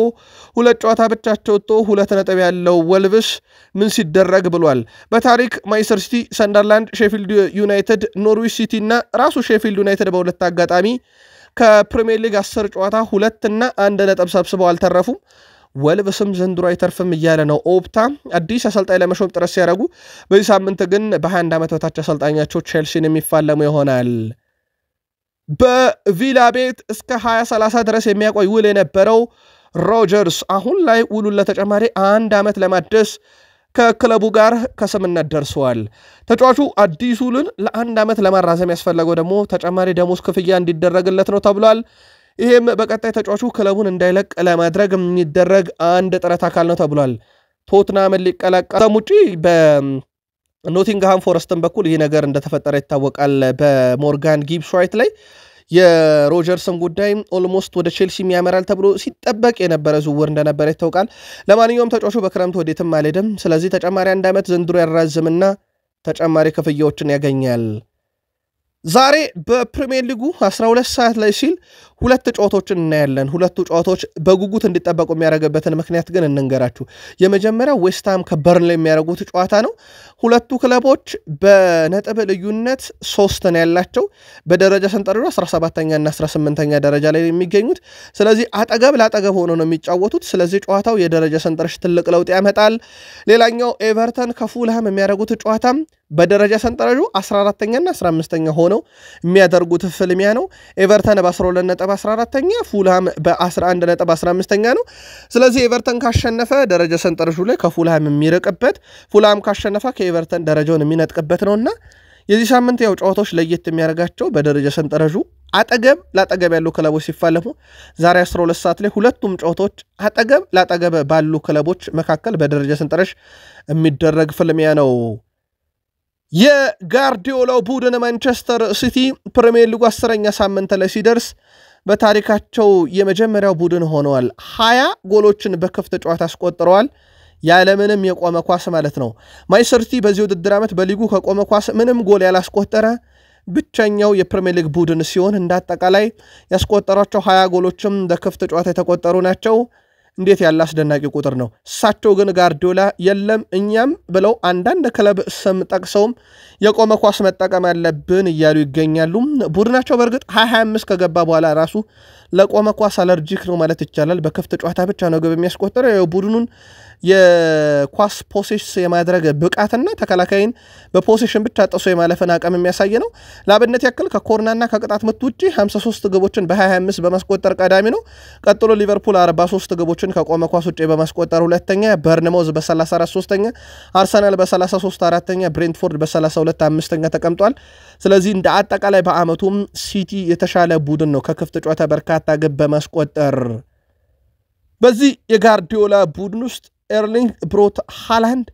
2 ጨዋታ ብቻቸው ወጥቶ 2 ነጥብ ያለው ወልቭስ ምን ሲደረግ ብሏል። በታሪክ ማንቸስተር ሲቲ፣ ሰንደርላንድ፣ ሼፊልድ ዩናይትድ፣ ኖርዊች ሲቲ እና ራሱ ሼፊልድ ዩናይትድ በሁለት አጋጣሚ ከፕሪሚየር ሊግ 10 ጨዋታ 2 እና 1 ነጥብ ሰብስበው አልተረፉም። ወልቭስም ዘንድሮ አይተርፍም እያለ ነው ኦፕታ። አዲስ አሰልጣኝ ለመሾም ጥረት ሲያደርጉ በዚህ ሳምንት ግን በ21 ዓመት በታች አሰልጣኛቸው ቼልሲን የሚፋለሙ ይሆናል። በቪላ ቤት እስከ 2030 ድረስ የሚያቆይ ውል የነበረው ሮጀርስ አሁን ላይ ውሉን ለተጨማሪ 1 ዓመት ለማደስ ከክለቡ ጋር ከስምነት ደርሰዋል። ተጫዋቹ አዲስ ውልን ለ1 ዓመት ለማራዘም ያስፈለገው ደግሞ ተጨማሪ ደሞዝ ክፍያ እንዲደረግለት ነው ተብሏል። ይሄም በቀጣይ ተጫዋቹ ክለቡን እንዳይለቅ ለማድረግ የሚደረግ አንድ ጥረት አካል ነው ተብሏል። ቶትናምን ሊቀላቀል ተሙጪ በኖቲንግሃም ፎረስትን በኩል ይህ ነገር እንደተፈጠረ ይታወቃል። በሞርጋን ጊብስ ዋይት ላይ የሮጀርስን ጉዳይ ኦልሞስት ወደ ቼልሲ የሚያመራል ተብሎ ሲጠበቅ የነበረ ዝውውር እንደነበረ ይታወቃል። ለማንኛውም ተጫዋቹ በክረምት ወዴትም አልሄድም። ስለዚህ ተጨማሪ 1 ዓመት ዘንድሮ ያራዝምና ተጨማሪ ክፍያዎችን ያገኛል። ዛሬ በፕሪሚየር ሊጉ 12 ሰዓት ላይ ሲል 2 ጨዋታዎችን እናያለን። ሁለቱ ጨዋታዎች በጉጉት እንዲጠበቁ የሚያደርግበትን ምክንያት ግን እንንገራችሁ። የመጀመሪያው ዌስትሃም ከበርንሌይ የሚያደርጉት ጨዋታ ነው። ሁለቱ ክለቦች በነጥብ ልዩነት 3 ነው ያላቸው። በደረጃ ሰንጠረዡ 17ኛ እና 18ኛ ደረጃ ላይ የሚገኙት። ስለዚህ አጠገብ ለአጠገብ ሆኖ ነው የሚጫወቱት። ስለዚህ ጨዋታው የደረጃ ሰንጠረዥ ትልቅ ለውጥ ያመጣል። ሌላኛው ኤቨርተን ከፉልሃም የሚያደርጉት ጨዋታም በደረጃ ሰንጠረዡ 14ኛ እና 15ኛ ሆነው የሚያደርጉት ፍልሚያ ነው። ኤቨርተን በ12 ነጥብ 14ኛ፣ ፉልሃም በ11 ነጥብ 15ኛ ነው። ስለዚህ ኤቨርተን ካሸነፈ ደረጃ ሰንጠረዡ ላይ ከፉልሃም የሚርቅበት፣ ፉልሃም ካሸነፈ ከኤቨርተን ደረጃውን የሚነጥቅበት ነውና የዚህ ሳምንት ያው ጨዋታዎች ለየት የሚያደርጋቸው በደረጃ ሰንጠረዡ አጠገብ ላጠገብ ያሉ ክለቦች ሲፋለሙ ዛሬ 12 ሰዓት ላይ ሁለቱም ጨዋታዎች አጠገብ ላጠገብ ባሉ ክለቦች መካከል በደረጃ ሰንጠረዥ የሚደረግ ፍልሚያ ነው። የጋርዲዮላው ቡድን ማንቸስተር ሲቲ ፕሪሚየር ሊጉ 10ኛ ሳምንት ላይ ሲደርስ በታሪካቸው የመጀመሪያው ቡድን ሆነዋል። 20 ጎሎችን በክፍት ጨዋታ አስቆጥረዋል፣ ያለምንም የቆመ ኳስ ማለት ነው። ማንቸስተር ሲቲ በዚህ ውድድር ዓመት በሊጉ ከቆመ ኳስ ምንም ጎል ያላስቆጠረ ብቸኛው የፕሪሚየር ሊግ ቡድን ሲሆን እንዳጠቃላይ ያስቆጠሯቸው 20 ጎሎችም በክፍት ጨዋታ የተቆጠሩ ናቸው። እንዴት ያለ አስደናቂ ቁጥር ነው እሳቸው ግን ጋርዲዮላ የለም እኛም ብለው አንዳንድ ክለብ ስም ጠቅሰውም የቆመ ኳስ መጠቀም አለብን እያሉ ይገኛሉ ቡድናቸው በርግጥ 25 ከገባ በኋላ ራሱ ለቆመ ኳስ አለርጂክ ነው ማለት ይቻላል በክፍት ጨዋታ ብቻ ነው ግብ የሚያስቆጥረው ቡድኑን የኳስ ፖሴስ የማድረግ ብቃትና ተከላካይን በፖሴሽን ብቻ ጥሶ የማለፍን አቅም የሚያሳይ ነው ለአብነት ያክል ከኮርናና ከቅጣት ምት ውጪ 53 ግቦችን በ25 በማስቆጠር ቀዳሚ ነው ቀጥሎ ሊቨርፑል 43 ግቦችን ከቆመ ኳስ ውጪ በማስቆጠር ሁለተኛ በርንማውዝ በ34 ሶስተኛ አርሰናል በ33 አራተኛ ብሬንትፎርድ በ32 አምስተኛ ተቀምጧል ስለዚህ እንደ አጠቃላይ በአመቱም ሲቲ የተሻለ ቡድን ነው ከክፍት ጨዋታ በርካታ ግብ በማስቆጠር በዚህ የጋርዲዮላ ቡድን ውስጥ ኤርሊንግ ብሮት ሃላንድ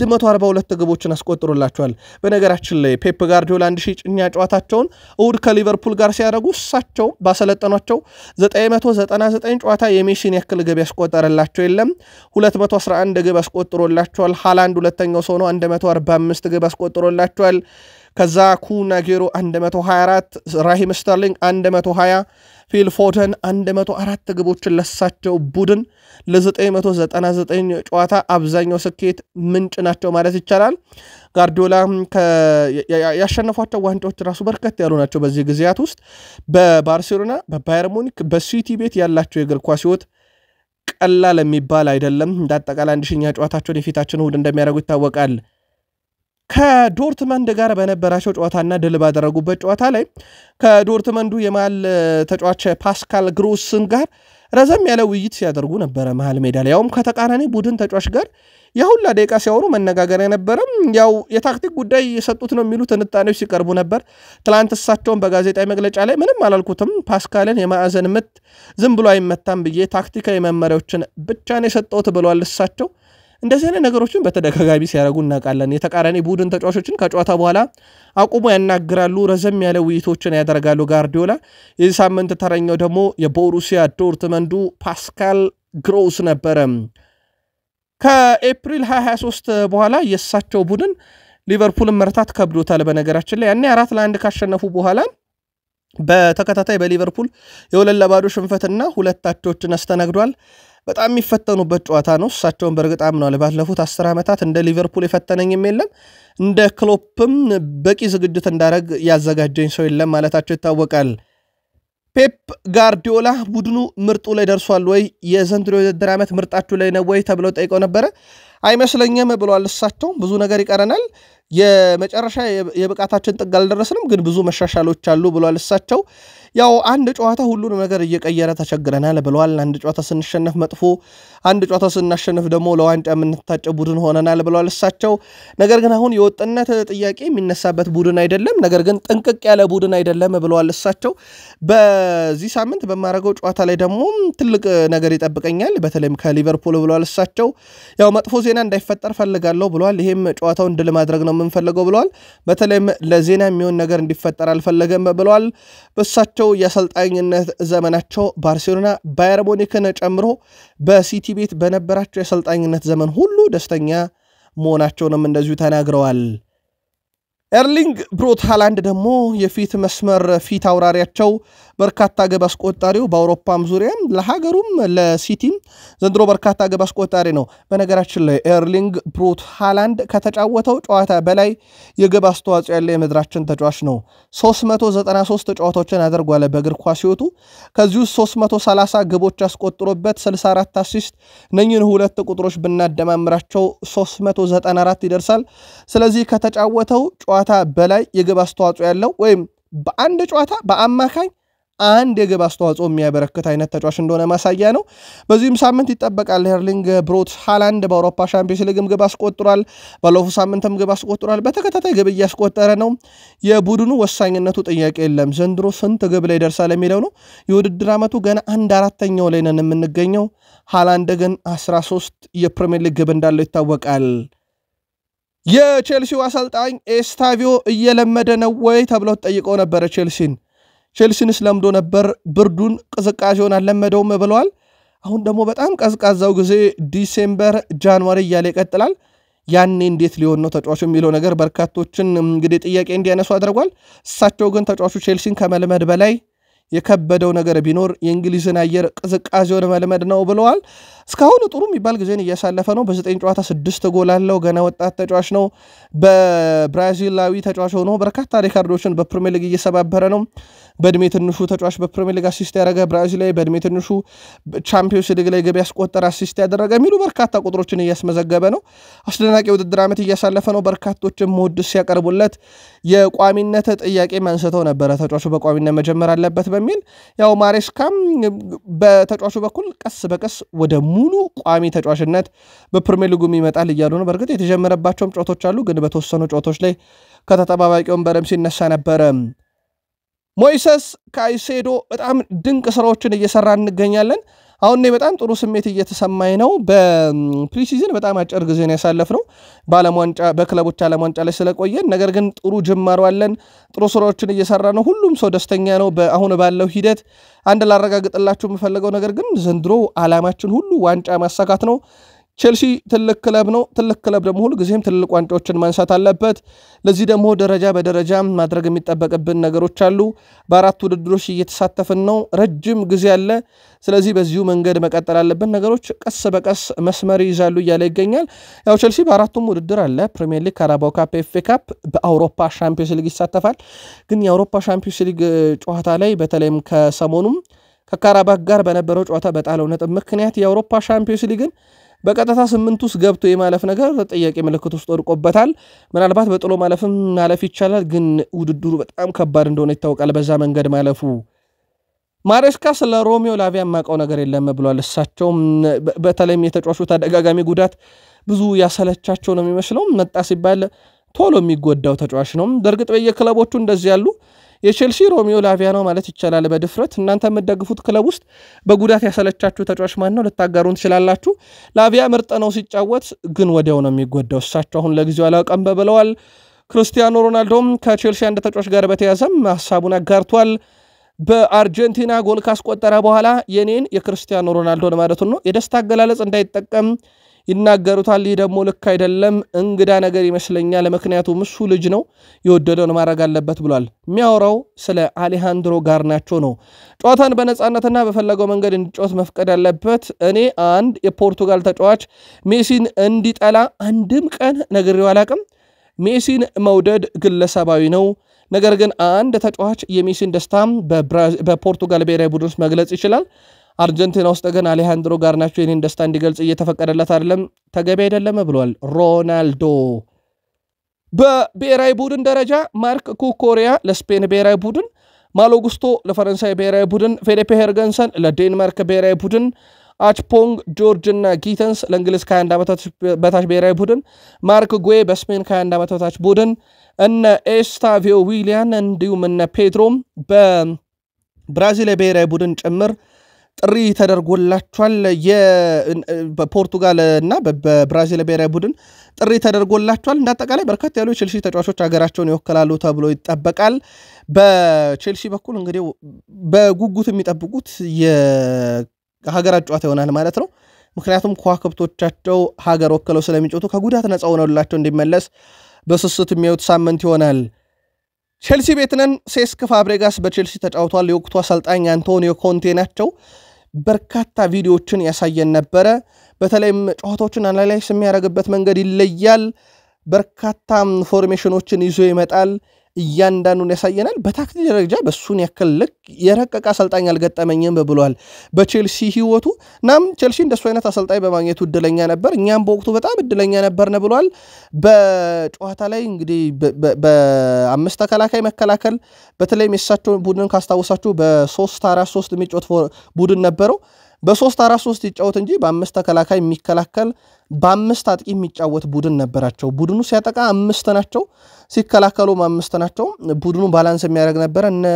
142 ግቦችን አስቆጥሮላቸዋል በነገራችን ላይ ፔፕ ጋርዲዮላ 1000 ጭኛ ጨዋታቸውን እሁድ ከሊቨርፑል ጋር ሲያደርጉ እሳቸው ባሰለጠኗቸው 999 ጨዋታ የሜሲን ያክል ግብ ያስቆጠረላቸው የለም 211 ግብ አስቆጥሮላቸዋል ሃላንድ ሁለተኛው ሰው ነው 145 ግብ አስቆጥሮላቸዋል ከዛ ኩናጌሮ 124 ራሂም ስተርሊንግ 120 ፊል ፎደን 104 ግቦችን ለሳቸው ቡድን ለ999 ጨዋታ አብዛኛው ስኬት ምንጭ ናቸው ማለት ይቻላል ጋርዲዮላ ያሸነፏቸው ዋንጫዎች ራሱ በርከት ያሉ ናቸው በዚህ ጊዜያት ውስጥ በባርሴሎና በባየር ሙኒክ በሲቲ ቤት ያላቸው የእግር ኳስ ህይወት ቀላል የሚባል አይደለም እንዳጠቃላይ 1000ኛ ጨዋታቸውን የፊታችን እሁድ እንደሚያደርጉ ይታወቃል ከዶርትመንድ ጋር በነበራቸው ጨዋታና ድል ባደረጉበት ጨዋታ ላይ ከዶርትመንዱ የማል ተጫዋች ፓስካል ግሮስን ጋር ረዘም ያለ ውይይት ሲያደርጉ ነበር መሃል ሜዳ ላይ ያውም ከተቃራኒ ቡድን ተጫዋች ጋር ያሁላ ደቂቃ ሲያወሩ መነጋገር የነበረም ያው የታክቲክ ጉዳይ የሰጡት ነው የሚሉት እንጣኔዎች ሲቀርቡ ነበር ትላንት እሳቸውን በጋዜጣዊ መግለጫ ላይ ምንም አላልኩትም ፓስካልን የማዕዘን ምት ዝም ብሎ አይመታም ብዬ ታክቲካዊ መመሪያዎችን ብቻ ነው የሰጠሁት ብለዋል እሳቸው እንደዚህ አይነት ነገሮችን በተደጋጋሚ ሲያደርጉ እናውቃለን የተቃራኒ ቡድን ተጫዋቾችን ከጨዋታ በኋላ አቁሞ ያናግራሉ ረዘም ያለ ውይይቶችን ያደርጋሉ ጋርዲዮላ የዚህ ሳምንት ተረኛው ደግሞ የቦሩሲያ ዶርትመንዱ ፓስካል ግሮስ ነበረ ከኤፕሪል 2023 በኋላ የሳቸው ቡድን ሊቨርፑልን መርታት ከብዶታል በነገራችን ላይ ያኔ 4-1 ካሸነፉ በኋላ በተከታታይ በሊቨርፑል የ2-0 ሽንፈትና ሁለት አቻዎችን አስተናግዷል በጣም የሚፈተኑበት ጨዋታ ነው እሳቸውን በርግጣም ነው ባለፉት 10 ዓመታት እንደ ሊቨርፑል የፈተነኝም የለም እንደ ክሎፕም በቂ ዝግጅት እንዳረግ ያዘጋጀኝ ሰው የለም ማለታቸው ይታወቃል ፔፕ ጋርዲዮላ ቡድኑ ምርጡ ላይ ደርሷል ወይ የዘንድሮ የውድድር ዓመት ምርጣችሁ ላይ ነው ወይ ተብለው ጠይቀው ነበር አይመስለኝም ብለዋል እሳቸው ብዙ ነገር ይቀረናል የመጨረሻ የብቃታችን ጥግ አልደረስንም ግን ብዙ መሻሻሎች አሉ ብለዋል እሳቸው ያው አንድ ጨዋታ ሁሉንም ነገር እየቀየረ ተቸግረናል ብለዋል አንድ ጨዋታ ስንሸነፍ መጥፎ አንድ ጨዋታ ስናሸነፍ ደግሞ ለዋንጫ የምንታጨ ቡድን ሆነናል ብለዋል እሳቸው ነገር ግን አሁን የወጥነት ጥያቄ የሚነሳበት ቡድን አይደለም ነገር ግን ጥንቅቅ ያለ ቡድን አይደለም ብለዋል እሳቸው በዚህ ሳምንት በማረገው ጨዋታ ላይ ደግሞ ትልቅ ነገር ይጠብቀኛል በተለይም ከሊቨርፑል ብለዋል እሳቸው ያው መጥፎ ዜና እንዳይፈጠር ፈልጋለሁ ብለዋል ይሄም ጨዋታውን ድል ማድረግ ነው የምንፈልገው ብለዋል በተለይም ለዜና የሚሆን ነገር እንዲፈጠር አልፈለገም ብለዋል በእሳቸው የአሰልጣኝነት ዘመናቸው ባርሴሎና ባየር ሙኒክን ጨምሮ በሲቲ ቤት በነበራቸው የአሰልጣኝነት ዘመን ሁሉ ደስተኛ መሆናቸውንም እንደዚሁ ተናግረዋል ኤርሊንግ ብሮት ሃላንድ ደግሞ የፊት መስመር ፊት አውራሪያቸው በርካታ ግብ አስቆጣሪው በአውሮፓም ዙሪያ ለሀገሩም ለሲቲም ዘንድሮ በርካታ ግብ አስቆጣሪ ነው በነገራችን ላይ ኤርሊንግ ብሮት ሃላንድ ከተጫወተው ጨዋታ በላይ የግብ አስተዋጽኦ ያለ የምድራችን ተጫዋች ነው 393 ጨዋታዎችን አድርጓል በእግር ኳስ ህይወቱ ከዚሁ 330 ግቦች አስቆጥሮበት 64 አሲስት ነኝን ሁለት ቁጥሮች ብናደማምራቸው 394 ይደርሳል ስለዚህ ከተጫወተው ጨዋታ በላይ የግብ አስተዋጽኦ ያለው ወይም በአንድ ጨዋታ በአማካኝ አንድ የግብ አስተዋጽኦ የሚያበረክት አይነት ተጫዋች እንደሆነ ማሳያ ነው በዚህም ሳምንት ይጠበቃል ኤርሊንግ ብሮት ሃላንድ በአውሮፓ ሻምፒዮንስ ሊግ ግብ አስቆጥሯል ባለፈው ሳምንትም ግብ አስቆጥሯል በተከታታይ ግብ እያስቆጠረ ነው የቡድኑ ወሳኝነቱ ጥያቄ የለም ዘንድሮ ስንት ግብ ላይ ደርሳል የሚለው ነው የውድድር ዓመቱ ገና 1/4ኛው ላይ ነን የምንገኘው ሃላንድ ግን 13 የፕሪሚየር ሊግ ግብ እንዳለው ይታወቃል የቼልሲው አሰልጣኝ ኤስታቪዮ እየለመደ ነው ወይ ተብለው ተጠይቀው ነበር ቼልሲንስ ለምዶ ነበር ብርዱን ቅዝቃዜውን አልለመደውም ብለዋል አሁን ደግሞ በጣም ቀዝቃዛው ጊዜ ዲሴምበር ጃንዋሪ እያለ ይቀጥላል ያኔ እንዴት ሊሆን ነው ተጫዋቹ የሚለው ነገር በርካቶችን እንግዲህ ጥያቄ እንዲያነሱ አድርጓል እሳቸው ግን ተጫዋቹ ቼልሲን ከመልመድ በላይ የከበደው ነገር ቢኖር የእንግሊዝን አየር ቅዝቃዜውን መልመድ ነው ብለዋል። እስካሁን ጥሩ የሚባል ጊዜን እያሳለፈ ነው። በ9 ጨዋታ 6 ጎል አለው። ገና ወጣት ተጫዋች ነው። በብራዚላዊ ተጫዋች ሆኖ በርካታ ሪካርዶችን በፕሪሚየር ሊግ እየሰባበረ ነው። በእድሜ ትንሹ ተጫዋች በፕሪሚየር ሊግ አሲስት ያደረገ ብራዚላዊ፣ በእድሜ ትንሹ ቻምፒዮንስ ሊግ ላይ ገቢ ያስቆጠረ አሲስት ያደረገ የሚሉ በርካታ ቁጥሮችን እያስመዘገበ ነው። አስደናቂ ውድድር ዓመት እያሳለፈ ነው። በርካቶችም ሞድስ ሲያቀርቡለት የቋሚነት ጥያቄ አንስተው ነበረ። ተጫዋቹ በቋሚነት መጀመር አለበት በሚል ያው ማሬስካም በተጫዋቹ በኩል ቀስ በቀስ ወደ ሙሉ ቋሚ ተጫዋችነት በፕሪሚየር ሊጉ ይመጣል እያሉ ነው። በእርግጥ የተጀመረባቸውም ጨዋታዎች አሉ፣ ግን በተወሰኑ ጨዋታዎች ላይ ከተጠባባቂ ወንበርም ሲነሳ ነበረ። ሞይሰስ ካይሴዶ በጣም ድንቅ ስራዎችን እየሰራ እንገኛለን። አሁን ላይ በጣም ጥሩ ስሜት እየተሰማኝ ነው። በፕሪሲዝን በጣም አጭር ጊዜ ነው ያሳለፍነው በዓለም ዋንጫ በክለቦች ዓለም ዋንጫ ላይ ስለቆየን፣ ነገር ግን ጥሩ ጅማሮ አለን። ጥሩ ስራዎችን እየሰራ ነው። ሁሉም ሰው ደስተኛ ነው አሁን ባለው ሂደት። አንድ ላረጋግጥላችሁ የምፈልገው ነገር ግን ዘንድሮ ዓላማችን ሁሉ ዋንጫ ማሳካት ነው። ቼልሲ ትልቅ ክለብ ነው። ትልቅ ክለብ ደግሞ ሁሉ ጊዜም ትልቅ ዋንጫዎችን ማንሳት አለበት። ለዚህ ደግሞ ደረጃ በደረጃ ማድረግ የሚጠበቅብን ነገሮች አሉ። በአራት ውድድሮች እየተሳተፍን ነው። ረጅም ጊዜ አለ። ስለዚህ በዚሁ መንገድ መቀጠል አለብን። ነገሮች ቀስ በቀስ መስመር ይዛሉ እያለ ይገኛል። ያው ቼልሲ በአራቱም ውድድር አለ። ፕሪሚየር ሊግ፣ ካራባኦ ካፕ፣ ኤፍ ኤ ካፕ፣ በአውሮፓ ሻምፒዮንስ ሊግ ይሳተፋል። ግን የአውሮፓ ሻምፒዮንስ ሊግ ጨዋታ ላይ በተለይም ከሰሞኑም ከካራባክ ጋር በነበረው ጨዋታ በጣለው ነጥብ ምክንያት የአውሮፓ ሻምፒዮንስ ሊግን በቀጥታ 8 ውስጥ ገብቶ የማለፍ ነገር ጥያቄ ምልክት ውስጥ ወድቆበታል። ምናልባት በጥሎ ማለፍም ማለፍ ይቻላል፣ ግን ውድድሩ በጣም ከባድ እንደሆነ ይታወቃል። በዛ መንገድ ማለፉ ማሬስካ ስለ ሮሚዮ ላቪያ የማውቀው ነገር የለም ብሏል። እሳቸውም በተለይም የተጫዋቹ ተደጋጋሚ ጉዳት ብዙ ያሰለቻቸው ነው የሚመስለው። መጣ ሲባል ቶሎ የሚጎዳው ተጫዋች ነው። በእርግጥ በየክለቦቹ እንደዚህ ያሉ የቼልሲ ሮሚዮ ላቪያ ነው ማለት ይቻላል በድፍረት። እናንተ የምትደግፉት ክለብ ውስጥ በጉዳት ያሰለቻችሁ ተጫዋች ማን ነው? ልታጋሩን ትችላላችሁ። ላቪያ ምርጥ ነው ሲጫወት፣ ግን ወዲያው ነው የሚጎዳው። እሳቸው አሁን ለጊዜው አላውቅም ብለዋል። ክርስቲያኖ ሮናልዶም ከቼልሲ አንድ ተጫዋች ጋር በተያዘም ሐሳቡን አጋርቷል። በአርጀንቲና ጎል ካስቆጠረ በኋላ የኔን የክርስቲያኖ ሮናልዶን ማለቱን ነው የደስታ አገላለጽ እንዳይጠቀም ይናገሩታል። ይህ ደግሞ ልክ አይደለም፣ እንግዳ ነገር ይመስለኛል። ምክንያቱም እሱ ልጅ ነው፣ የወደደውን ማድረግ አለበት ብሏል። የሚያወራው ስለ አሌሃንድሮ ጋርናቾ ነው። ጨዋታን በነፃነትና በፈለገው መንገድ እንዲጫወት መፍቀድ አለበት። እኔ አንድ የፖርቱጋል ተጫዋች ሜሲን እንዲጠላ አንድም ቀን ነግሬው አላቅም። ሜሲን መውደድ ግለሰባዊ ነው። ነገር ግን አንድ ተጫዋች የሜሲን ደስታ በፖርቱጋል ብሔራዊ ቡድን ውስጥ መግለጽ ይችላል። አርጀንቲና ውስጥ ግን አሌሃንድሮ ጋርናቾ የኔን ደስታ እንዲገልጽ እየተፈቀደለት አይደለም፣ ተገቢ አይደለም ብሏል ሮናልዶ። በብሔራዊ ቡድን ደረጃ ማርክ ኩኮሪያ ለስፔን ብሔራዊ ቡድን፣ ማሎ ጉስቶ ለፈረንሳይ ብሔራዊ ቡድን፣ ፌሊፔ ሄርገንሰን ለዴንማርክ ብሔራዊ ቡድን፣ አችፖንግ ጆርጅ እና ጊተንስ ለእንግሊዝ ከ21 ዓመት በታች ብሔራዊ ቡድን፣ ማርክ ጉዌ በስፔን ከ21 ዓመት በታች ቡድን፣ እነ ኤስታቪዮ ዊሊያን እንዲሁም እነ ፔድሮም በብራዚል ብሔራዊ ቡድን ጭምር ጥሪ ተደርጎላቸዋል። በፖርቱጋል እና በብራዚል ብሔራዊ ቡድን ጥሪ ተደርጎላቸዋል። እንዳጠቃላይ በርካታ ያሉ የቼልሲ ተጫዋቾች ሀገራቸውን ይወክላሉ ተብሎ ይጠበቃል። በቼልሲ በኩል እንግዲህ በጉጉት የሚጠብቁት የሀገራት ጨዋታ ይሆናል ማለት ነው። ምክንያቱም ከዋክብቶቻቸው ሀገር ወክለው ስለሚጫወቱ ከጉዳት ነፃ ሆነውላቸው እንዲመለስ በስስት የሚያዩት ሳምንት ይሆናል። ቼልሲ ቤትነን ሴስክ ፋብሬጋስ በቼልሲ ተጫውቷል። የወቅቱ አሰልጣኝ አንቶኒዮ ኮንቴ ናቸው። በርካታ ቪዲዮዎችን ያሳየን ነበረ። በተለይም ጨዋታዎችን አናላይዝ የሚያደርግበት መንገድ ይለያል። በርካታ ፎርሜሽኖችን ይዞ ይመጣል። እያንዳንዱን ያሳየናል። በታክቲክ ደረጃ በሱን ያክል ልክ የረቀቀ አሰልጣኝ አልገጠመኝም ብሏል በቼልሲ ህይወቱ። እናም ቼልሲ እንደሱ አይነት አሰልጣኝ በማግኘቱ እድለኛ ነበር፣ እኛም በወቅቱ በጣም እድለኛ ነበርን ብሏል። በጨዋታ ላይ እንግዲህ በአምስት ተከላካይ መከላከል፣ በተለይም የሳቸው ቡድን ካስታወሳችሁ በ3-4-3 የሚጫወት ቡድን ነበረው። በ3-4-3 ይጫወት እንጂ በአምስት ተከላካይ የሚከላከል በአምስት አጥቂ የሚጫወት ቡድን ነበራቸው። ቡድኑ ሲያጠቃ 5 ናቸው፣ ሲከላከሉ 5 ናቸው። ቡድኑ ባላንስ የሚያደርግ ነበር። እነ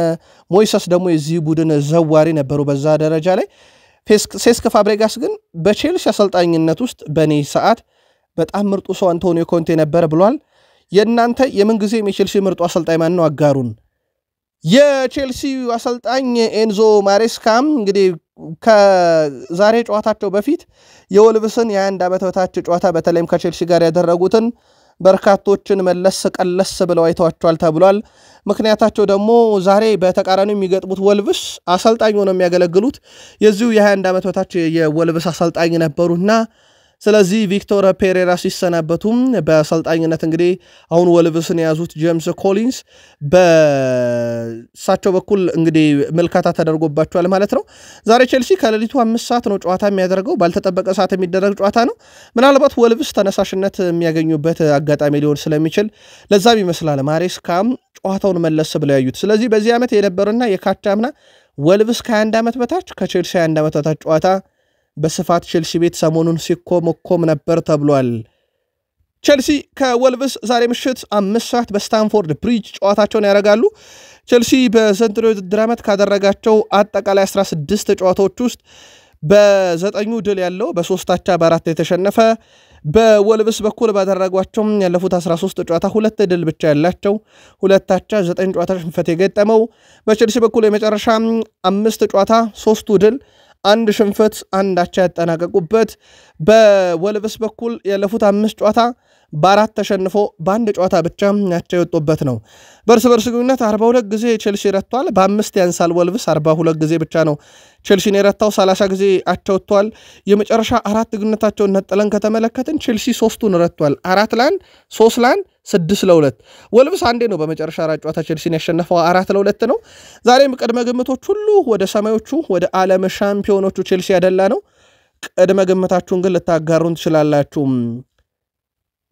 ሞይሰስ ደግሞ የዚህ ቡድን ዘዋሪ ነበሩ በዛ ደረጃ ላይ። ሴስክ ፋብሬጋስ ግን በቼልሲ አሰልጣኝነት ውስጥ በኔ ሰዓት በጣም ምርጡ ሰው አንቶኒዮ ኮንቴ ነበር ብሏል። የእናንተ የምንጊዜም የቼልሲ ምርጡ አሰልጣኝ ማን ነው? አጋሩን። የቼልሲ አሰልጣኝ ኤንዞ ማሬስካም እንግዲህ ከዛሬ ጨዋታቸው በፊት የወልቭስን የ21 ዓመት በታች ጨዋታ በተለይም ከቼልሲ ጋር ያደረጉትን በርካቶችን መለስ ቀለስ ብለው አይተዋቸዋል ተብሏል። ምክንያታቸው ደግሞ ዛሬ በተቃራኒው የሚገጥሙት ወልቭስ አሰልጣኝ ሆነው የሚያገለግሉት የዚሁ የ21 ዓመት በታች የወልቭስ አሰልጣኝ ነበሩና ስለዚህ ቪክቶር ፔሬራ ሲሰናበቱም በአሰልጣኝነት እንግዲህ አሁን ወልቭስን የያዙት ጄምስ ኮሊንስ በሳቸው በኩል እንግዲህ መልካታ ተደርጎባቸዋል ማለት ነው። ዛሬ ቼልሲ ከሌሊቱ 5 ሰዓት ነው ጨዋታ የሚያደርገው። ባልተጠበቀ ሰዓት የሚደረግ ጨዋታ ነው። ምናልባት ወልቭስ ተነሳሽነት የሚያገኙበት አጋጣሚ ሊሆን ስለሚችል ለዛም ይመስላል ማሬስካም ጨዋታውን መለስ ብለው ያዩት። ስለዚህ በዚህ ዓመት የነበረና የካቻምና ወልቭስ ከ21 ዓመት በታች ከቼልሲ 21 ዓመት በታች ጨዋታ በስፋት ቼልሲ ቤት ሰሞኑን ሲኮመኮም ነበር ተብሏል። ቼልሲ ከወልቭስ ዛሬ ምሽት 5 ሰዓት በስታንፎርድ ብሪጅ ጨዋታቸውን ያደርጋሉ። ቼልሲ በዘንድሮ የውድድር ዓመት ካደረጋቸው አጠቃላይ 16 ጨዋታዎች ውስጥ በ9 ድል ያለው በ3 አቻ በ4 የተሸነፈ በወልቭስ በኩል ባደረጓቸው ያለፉት 13 ጨዋታ 2 ድል ብቻ ያላቸው 2 አቻ 9 ጨዋታ ሽንፈት የገጠመው በቼልሲ በኩል የመጨረሻ 5 ጨዋታ 3ቱ ድል አንድ ሽንፈት አንድ አቻ ያጠናቀቁበት በወልቭስ በኩል ያለፉት 5 ጨዋታ በ4 ተሸንፎ በአንድ ጨዋታ ብቻ አቻ የወጡበት ነው። በርስ በርስ ግንኙነት 42 ጊዜ ቼልሲ ረቷል። በ5 ያንሳል ወልቭስ 42 ጊዜ ብቻ ነው ቼልሲን የረታው። 30 ጊዜ አቻ ወጥቷል። የመጨረሻ 4 ግንኙነታቸውን ነጥለን ከተመለከትን ቼልሲ 3ቱን ረቷል። 4-1 3-1 6-2 ወልቭስ አንዴ ነው በመጨረሻ 4 ጨዋታ ቼልሲን ያሸነፈው 4-2 ነው። ዛሬም ቅድመ ግምቶች ሁሉ ወደ ሰማዮቹ ወደ ዓለም ሻምፒዮኖቹ ቼልሲ ያደላ ነው። ቅድመ ግምታችሁን ግን ልታጋሩን ትችላላችሁ።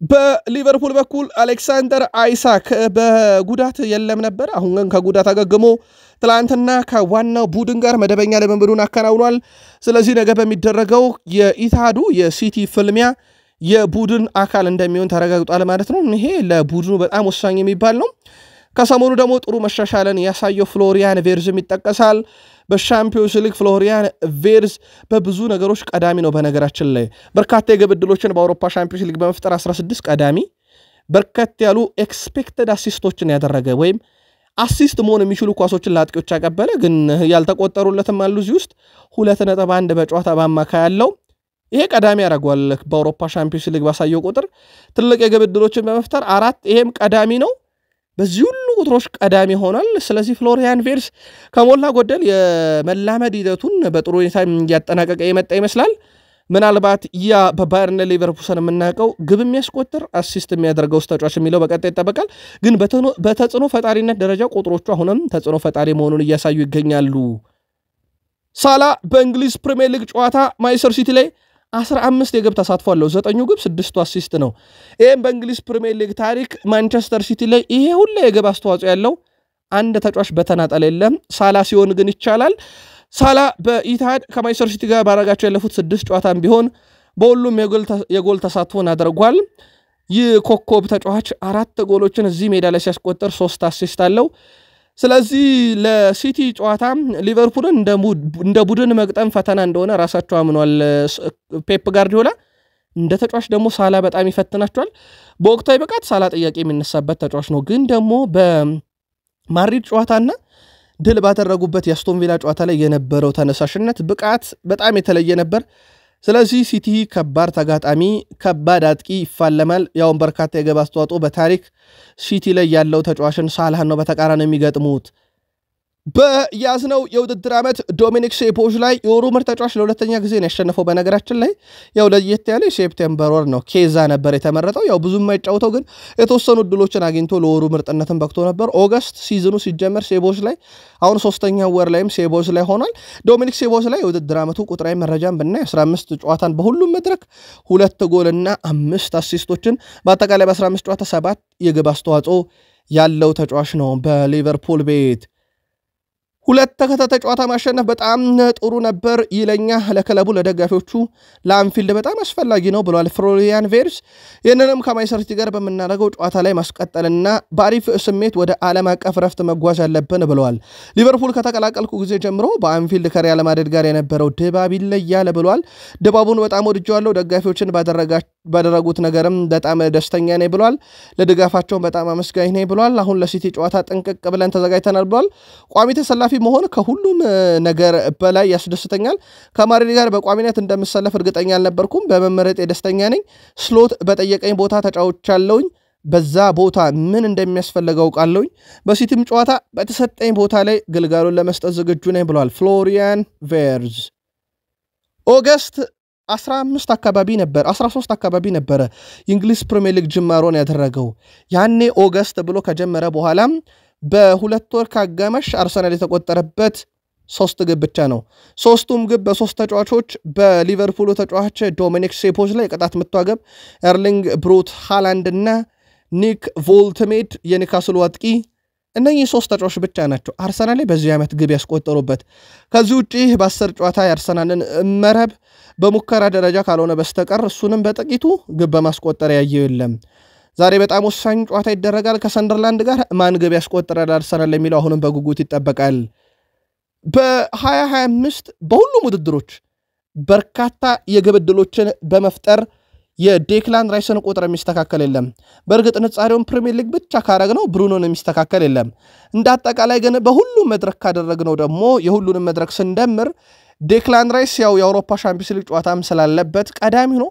በሊቨርፑል በኩል አሌክሳንደር አይሳክ በጉዳት የለም ነበር። አሁን ግን ከጉዳት አገግሞ ትላንትና ከዋናው ቡድን ጋር መደበኛ ልምምዱን አከናውኗል። ስለዚህ ነገ በሚደረገው የኢትሃዱ የሲቲ ፍልሚያ የቡድን አካል እንደሚሆን ተረጋግጧል ማለት ነው። ይሄ ለቡድኑ በጣም ወሳኝ የሚባል ነው። ከሰሞኑ ደግሞ ጥሩ መሻሻልን ያሳየው ፍሎሪያን ቬርዝም ይጠቀሳል። በሻምፒዮንስ ሊግ ፍሎሪያን ቬርዝ በብዙ ነገሮች ቀዳሚ ነው። በነገራችን ላይ በርካታ የግብ ዕድሎችን በአውሮፓ ሻምፒዮንስ ሊግ በመፍጠር 16 ቀዳሚ፣ በርከት ያሉ ኤክስፔክትድ አሲስቶችን ያደረገ ወይም አሲስት መሆን የሚችሉ ኳሶችን ለአጥቂዎች ያቀበለ ግን ያልተቆጠሩለትም አሉ። እዚህ ውስጥ 2.1 በጨዋታ በአማካይ ያለው ይሄ ቀዳሚ ያደርገዋል። በአውሮፓ ሻምፒዮንስ ሊግ ባሳየው ቁጥር ትልቅ የግብ ዕድሎችን በመፍጠር 4፣ ይሄም ቀዳሚ ነው። በዚህ ሁሉ ቁጥሮች ቀዳሚ ሆኗል። ስለዚህ ፍሎሪያን ቬርዝ ከሞላ ጎደል የመላመድ ሂደቱን በጥሩ ሁኔታ እያጠናቀቀ የመጣ ይመስላል። ምናልባት ያ በባየርን ሊቨርፑልን የምናውቀው ግብ የሚያስቆጥር አሲስት የሚያደርገው ተጫዋች የሚለው በቀጣይ ይጠበቃል። ግን በተጽዕኖ ፈጣሪነት ደረጃ ቁጥሮቹ አሁንም ተጽዕኖ ፈጣሪ መሆኑን እያሳዩ ይገኛሉ። ሳላ በእንግሊዝ ፕሪሚየር ሊግ ጨዋታ ማንቸስተር ሲቲ ላይ 15 የግብ ተሳትፎ አለው። 9 ግብ 6 አሲስት ነው። ይሄም በእንግሊዝ ፕሪሚየር ሊግ ታሪክ ማንቸስተር ሲቲ ላይ ይሄ ሁሉ የግብ አስተዋጽኦ ያለው አንድ ተጫዋች በተናጠል የለም። ሳላ ሲሆን ግን ይቻላል። ሳላ በኢትሃድ ከማንቸስተር ሲቲ ጋር ባረጋቸው ያለፉት 6 ጨዋታም ቢሆን በሁሉም የጎል ተሳትፎን አድርጓል። ይህ ኮከብ ተጫዋች 4 ጎሎችን እዚህ ሜዳ ላይ ሲያስቆጥር 3 አሲስት አለው። ስለዚህ ለሲቲ ጨዋታ ሊቨርፑልን እንደ ቡድን መግጠም ፈተና እንደሆነ ራሳቸው አምኗል ፔፕ ጋርዲዮላ። እንደ ተጫዋች ደግሞ ሳላ በጣም ይፈትናቸዋል። በወቅታዊ ብቃት ሳላ ጥያቄ የሚነሳበት ተጫዋች ነው። ግን ደግሞ በማድሪድ ጨዋታና ድል ባደረጉበት የአስቶን ቪላ ጨዋታ ላይ የነበረው ተነሳሽነት ብቃት በጣም የተለየ ነበር። ስለዚህ ሲቲ ከባድ ተጋጣሚ፣ ከባድ አጥቂ ይፋለማል። ያውን በርካታ የግብ አስተዋጽኦ በታሪክ ሲቲ ላይ ያለው ተጫዋችን ሳላህን ነው በተቃራኒ የሚገጥሙት። በያዝነው የውድድር ዓመት ዶሚኒክ ሴፖዥ ላይ የወሩ ምርጥ ተጫዋች ለሁለተኛ ጊዜ ነው ያሸነፈው። በነገራችን ላይ ያው ለየት ያለ ሴፕቴምበር ወር ነው ኬዛ ነበር የተመረጠው። ያው ብዙ የማይጫወተው ግን የተወሰኑ እድሎችን አግኝቶ ለወሩ ምርጥነትን በቅቶ ነበር። ኦገስት ሲዝኑ ሲጀመር ሴቦዥ ላይ አሁን 3ኛው ወር ላይም ሴቦዥ ላይ ሆኗል። ዶሚኒክ ሴቦዥ ላይ የውድድር ዓመቱ ቁጥራዊ መረጃን ብናይ 15 ጨዋታን በሁሉም መድረክ 2 ጎልና 5 አሲስቶችን በአጠቃላይ በ15 ጨዋታ 7 የግብ አስተዋጽኦ ያለው ተጫዋች ነው በሊቨርፑል ቤት። 2 ተከታታይ ጨዋታ ማሸነፍ በጣም ጥሩ ነበር ይለኛ ለክለቡ ለደጋፊዎቹ ለአንፊልድ በጣም አስፈላጊ ነው ብሏል ፍሎሪያን ቬርዝ። ይህንንም ከማንቸስተር ሲቲ ጋር በምናደርገው ጨዋታ ላይ ማስቀጠልና በአሪፍ ስሜት ወደ ዓለም አቀፍ ረፍት መጓዝ ያለብን ብለዋል። ሊቨርፑል ከተቀላቀልኩ ጊዜ ጀምሮ በአንፊልድ ከሪያል ማድሪድ ጋር የነበረው ድባብ ይለያል ብሏል። ድባቡን በጣም ወድጄዋለሁ። ደጋፊዎችን ባደረጉት ነገርም በጣም ደስተኛ ነኝ ብሏል። ለድጋፋቸውን በጣም አመስጋኝ ነኝ ብሏል። አሁን ለሲቲ ጨዋታ ጥንቅቅ ብለን ተዘጋጅተናል ብሏል። ቋሚ ተሰላፊ መሆን ከሁሉም ነገር በላይ ያስደስተኛል። ከማድሪድ ጋር በቋሚነት እንደምሰለፍ እርግጠኛ አልነበርኩም። በመመረጥ ደስተኛ ነኝ። ስሎት በጠየቀኝ ቦታ ተጫውቻለሁኝ። በዛ ቦታ ምን እንደሚያስፈልገው ቃለውኝ በሲቲም ጨዋታ በተሰጠኝ ቦታ ላይ ግልጋሎን ለመስጠት ዝግጁ ነኝ ብሏል ፍሎሪያን ቬርዝ። ኦገስት 15 አካባቢ ነበር 13 አካባቢ ነበር የእንግሊዝ ፕሪሚየር ሊግ ጅማሮን ያደረገው። ያኔ ኦገስት ብሎ ከጀመረ በኋላም በሁለት ወር ካጋማሽ አርሰናል የተቆጠረበት 3 ግብ ብቻ ነው። ሶስቱም ግብ በሶስት ተጫዋቾች በሊቨርፑል ተጫዋች ዶሚኒክ ሴፖዝ ላይ ቅጣት ምቷገብ ኤርሊንግ ብሩት ሃላንድ እና ኒክ ቮልትሜድ የኒካስል አጥቂ እነኚህ ሶስት ተጫዋቾች ብቻ ናቸው አርሰናል ላይ በዚህ ዓመት ግብ ያስቆጠሩበት። ከዚህ ውጪ በ10 ጨዋታ የአርሰናልን መረብ በሙከራ ደረጃ ካልሆነ በስተቀር እሱንም በጥቂቱ ግብ በማስቆጠር ያየው የለም። ዛሬ በጣም ወሳኝ ጨዋታ ይደረጋል ከሰንደርላንድ ጋር። ማን ግብ ያስቆጠራል አርሰናል የሚለው አሁንም በጉጉት ይጠበቃል። በ2025 በሁሉም ውድድሮች በርካታ የግብ ዕድሎችን በመፍጠር የዴክላን ራይስን ቁጥር የሚስተካከል የለም። በእርግጥ ንጻሬውን ፕሪሚየር ሊግ ብቻ ካረግነው ብሩኖን የሚስተካከል የለም። እንደ አጠቃላይ ግን በሁሉም መድረክ ካደረግነው ደግሞ የሁሉንም መድረክ ስንደምር ዴክላን ራይስ ያው የአውሮፓ ሻምፒዮንስ ሊግ ጨዋታም ስላለበት ቀዳሚ ነው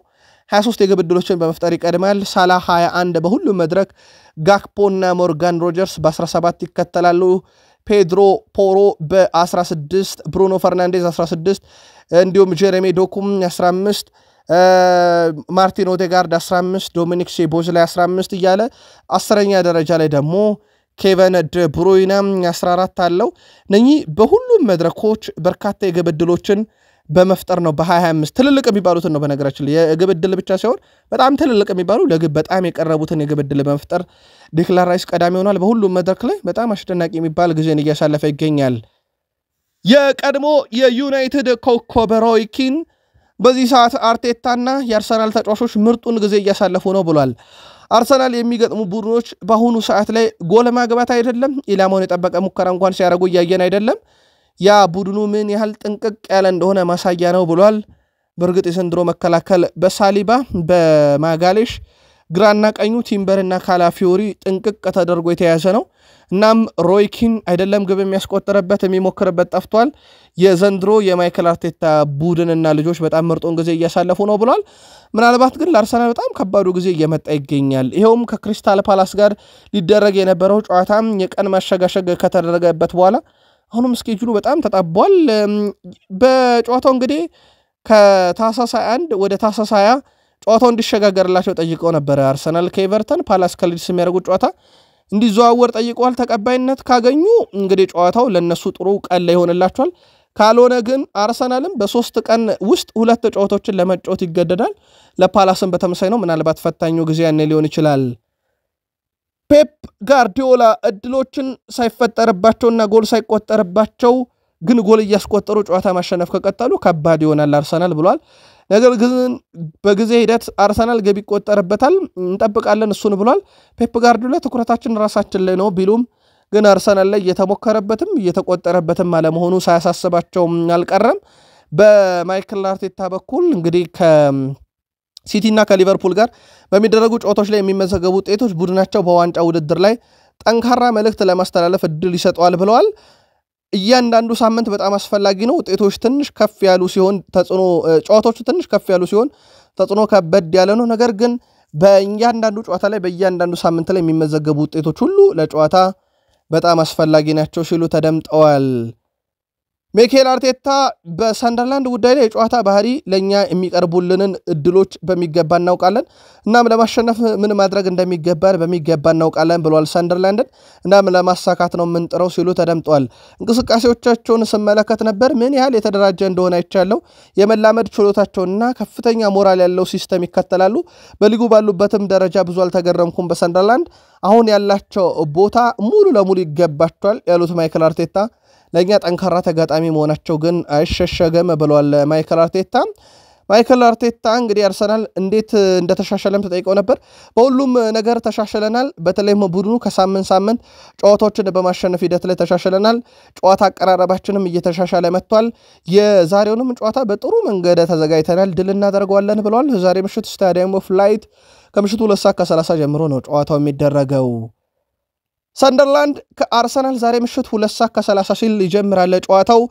23 የግብ ዕድሎችን በመፍጠር ይቀድማል። ሳላህ 21 በሁሉም መድረክ፣ ጋክፖና ሞርጋን ሮጀርስ በ17 ይከተላሉ። ፔድሮ ፖሮ በ16፣ ብሩኖ ፈርናንዴዝ 16፣ እንዲሁም ጀሬሚ ዶኩም 15፣ ማርቲን ኦዴጋርድ 15፣ ዶሚኒክ ሶቦዝ ላይ 15 እያለ 10ኛ ደረጃ ላይ ደግሞ ኬቨን ደ ብሩይና 14 አለው። እነኚህ በሁሉም መድረኮች በርካታ የግብ ዕድሎችን በመፍጠር ነው በ2025 ትልልቅ የሚባሉትን ነው። በነገራችን የግብ ዕድል ብቻ ሳይሆን በጣም ትልልቅ የሚባሉ ለግብ በጣም የቀረቡትን የግብ ዕድል በመፍጠር ዴክላን ራይስ ቀዳሚ ሆኗል። በሁሉም መድረክ ላይ በጣም አስደናቂ የሚባል ጊዜን እያሳለፈ ይገኛል። የቀድሞ የዩናይትድ ኮከብ ሮይ ኪን በዚህ ሰዓት አርቴታና የአርሰናል ተጫዋቾች ምርጡን ጊዜ እያሳለፉ ነው ብሏል። አርሰናል የሚገጥሙ ቡድኖች በአሁኑ ሰዓት ላይ ጎል ማግባት አይደለም ኢላማውን የጠበቀ ሙከራ እንኳን ሲያደርጉ እያየን አይደለም። ያ ቡድኑ ምን ያህል ጥንቅቅ ያለ እንደሆነ ማሳያ ነው ብሏል። በእርግጥ የዘንድሮ መከላከል በሳሊባ በማጋሌሽ ግራና ቀኙ ቲምበርና ካላፊዮሪ ጥንቅቅ ተደርጎ የተያዘ ነው። እናም ሮይ ኪን አይደለም ግብ የሚያስቆጥርበት የሚሞክርበት ጠፍቷል። የዘንድሮ የማይክል አርቴታ ቡድንና ልጆች በጣም ምርጡን ጊዜ እያሳለፉ ነው ብሏል። ምናልባት ግን ለአርሰናል በጣም ከባዱ ጊዜ እየመጣ ይገኛል። ይሄውም ከክሪስታል ፓላስ ጋር ሊደረግ የነበረው ጨዋታም የቀን ማሸጋሸግ ከተደረገበት በኋላ አሁንም ስኬጁሉ በጣም ተጣቧል። በጨዋታው እንግዲህ ከታህሳስ 21 ወደ ታህሳስ 20 ጨዋታው እንዲሸጋገርላቸው ጠይቀው ነበር። አርሰናል ከኤቨርተን፣ ፓላስ ከሊድስ የሚያደርጉት ጨዋታ እንዲዘዋወር ጠይቀዋል። ተቀባይነት ካገኙ እንግዲህ ጨዋታው ለነሱ ጥሩ ቀን ላይ ይሆንላቸዋል። ካልሆነ ግን አርሰናልም በ3 ቀን ውስጥ 2 ጨዋታዎችን ለመጫወት ይገደዳል። ለፓላስም በተመሳይ ነው። ምናልባት ፈታኙ ጊዜ ያኔ ሊሆን ይችላል። ፔፕ ጋርዲዮላ እድሎችን ሳይፈጠርባቸውና ጎል ሳይቆጠርባቸው ግን ጎል እያስቆጠሩ ጨዋታ ማሸነፍ ከቀጠሉ ከባድ ይሆናል አርሰናል ብሏል። ነገር ግን በጊዜ ሂደት አርሰናል ገቢ ይቆጠርበታል እንጠብቃለን እሱን ብሏል። ፔፕ ጋርዲዮላ ትኩረታችን ራሳችን ላይ ነው ቢሉም ግን አርሰናል ላይ እየተሞከረበትም እየተቆጠረበትም አለመሆኑ ሳያሳስባቸው አልቀረም። በማይክል አርቴታ በኩል እንግዲህ ሲቲ እና ከሊቨርፑል ጋር በሚደረጉ ጨዋታዎች ላይ የሚመዘገቡ ውጤቶች ቡድናቸው በዋንጫ ውድድር ላይ ጠንካራ መልእክት ለማስተላለፍ እድል ይሰጠዋል ብለዋል። እያንዳንዱ ሳምንት በጣም አስፈላጊ ነው። ውጤቶች ትንሽ ከፍ ያሉ ሲሆን ጨዋታዎቹ ትንሽ ከፍ ያሉ ሲሆን ተጽዕኖ ከበድ ያለ ነው። ነገር ግን በእያንዳንዱ ጨዋታ ላይ በእያንዳንዱ ሳምንት ላይ የሚመዘገቡ ውጤቶች ሁሉ ለጨዋታ በጣም አስፈላጊ ናቸው ሲሉ ተደምጠዋል። ሚኬል አርቴታ በሰንደርላንድ ጉዳይ ላይ የጨዋታ ባህሪ ለኛ የሚቀርቡልንን እድሎች በሚገባ እናውቃለን፣ እናም ለማሸነፍ ምን ማድረግ እንደሚገባን በሚገባ እናውቃለን ብሏል። ሰንደርላንድን እናም ለማሳካት ነው የምንጥረው ሲሉ ተደምጠዋል። እንቅስቃሴዎቻቸውን ስመለከት ነበር ምን ያህል የተደራጀ እንደሆነ አይቻለው። የመላመድ ችሎታቸውና ከፍተኛ ሞራል ያለው ሲስተም ይከተላሉ። በሊጉ ባሉበትም ደረጃ ብዙ አልተገረምኩም በሰንደርላንድ አሁን ያላቸው ቦታ ሙሉ ለሙሉ ይገባቸዋል ያሉት ማይክል አርቴታ ለኛ ጠንካራ ተጋጣሚ መሆናቸው ግን አይሸሸገም ብሏል ማይክል አርቴታ። ማይክል አርቴታ እንግዲህ አርሰናል እንዴት እንደተሻሻለም ተጠይቀው ነበር። በሁሉም ነገር ተሻሽለናል። በተለይም ቡድኑ ከሳምንት ሳምንት ጨዋታዎችን በማሸነፍ ሂደት ላይ ተሻሽለናል። ጨዋታ አቀራረባችንም እየተሻሻለ መጥቷል። የዛሬውንም ጨዋታ በጥሩ መንገድ ተዘጋጅተናል፣ ድል እናደርገዋለን ብለዋል። ዛሬ ምሽት ስታዲየም ኦፍ ላይት ከምሽቱ 2:30 ጀምሮ ነው ጨዋታው የሚደረገው። ሰንደርላንድ ከአርሰናል ዛሬ ምሽት 2:30 ሲል ይጀምራል ጨዋታው።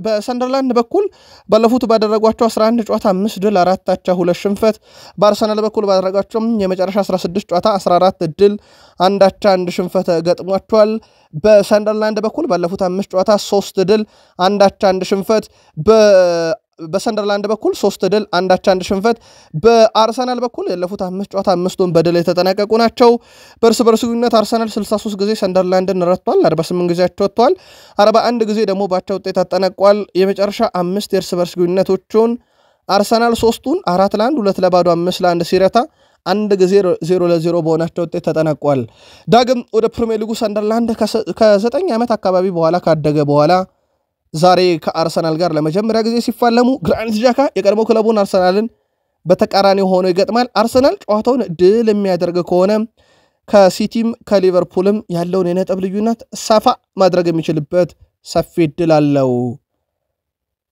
በሰንደርላንድ በኩል ባለፉት ባደረጓቸው 11 ጨዋታ 5 ድል 4 አቻ 2 ሽንፈት፣ በአርሰናል በኩል ባደረጓቸው የመጨረሻ 16 ጨዋታ 14 ድል 1 አቻ 1 ሽንፈት ገጥሟቸዋል። በሰንደርላንድ በኩል ባለፉት 5 ጨዋታ 3 ድል 1 አቻ 1 ሽንፈት፣ በሰንደርላንድ በኩል 3 ድል 1 አቻ 1 ሽንፈት። በአርሰናል በኩል ያለፉት 5 ጨዋታ 5ቱን በድል የተጠናቀቁ ናቸው። በእርስ በርስ ግንኙነት አርሰናል 63 ጊዜ ሰንደርላንድን ረቷል፣ 48 ጊዜ አቻ 41 ጊዜ ደግሞ ባቻ ውጤት አጠናቋል። የመጨረሻ 5 የእርስ በርስ ግንኙነቶቹን አርሰናል 3ቱን 4-1 2-0 5-1 ሲረታ 1 ጊዜ 0-0 በሆናቸው ውጤት ተጠናቋል። ዳግም ወደ ፕሪሚየር ሊጉ ሰንደርላንድ ከ9 ዓመት አካባቢ በኋላ ካደገ በኋላ ዛሬ ከአርሰናል ጋር ለመጀመሪያ ጊዜ ሲፋለሙ ግራኒት ዣካ የቀድሞ ክለቡን አርሰናልን በተቃራኒ ሆኖ ይገጥማል። አርሰናል ጨዋታውን ድል የሚያደርግ ከሆነ ከሲቲም ከሊቨርፑልም ያለውን የነጥብ ልዩነት ሰፋ ማድረግ የሚችልበት ሰፊ ድል አለው።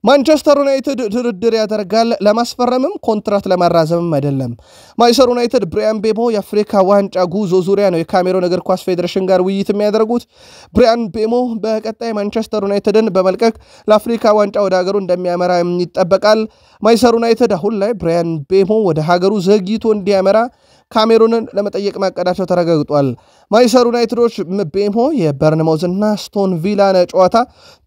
ማንቸስተር ዩናይትድ ድርድር ያደርጋል፣ ለማስፈረምም ኮንትራት ለማራዘምም አይደለም። ማንቸስተር ዩናይትድ ብሪያን ቤሞ የአፍሪካ ዋንጫ ጉዞ ዙሪያ ነው የካሜሮን እግር ኳስ ፌዴሬሽን ጋር ውይይት የሚያደርጉት። ብሪያን ቤሞ በቀጣይ ማንቸስተር ዩናይትድን በመልቀቅ ለአፍሪካ ዋንጫ ወደ ሀገሩ እንደሚያመራ ይጠበቃል። ማንቸስተር ዩናይትድ አሁን ላይ ብሪያን ቤሞ ወደ ሀገሩ ዘግይቶ እንዲያመራ ካሜሩንን ለመጠየቅ ማቀዳቸው ተረጋግጧል። ማንቸስተር ዩናይትዶች ቤሞ የበርንማውዝና ስቶን ቪላን ጨዋታ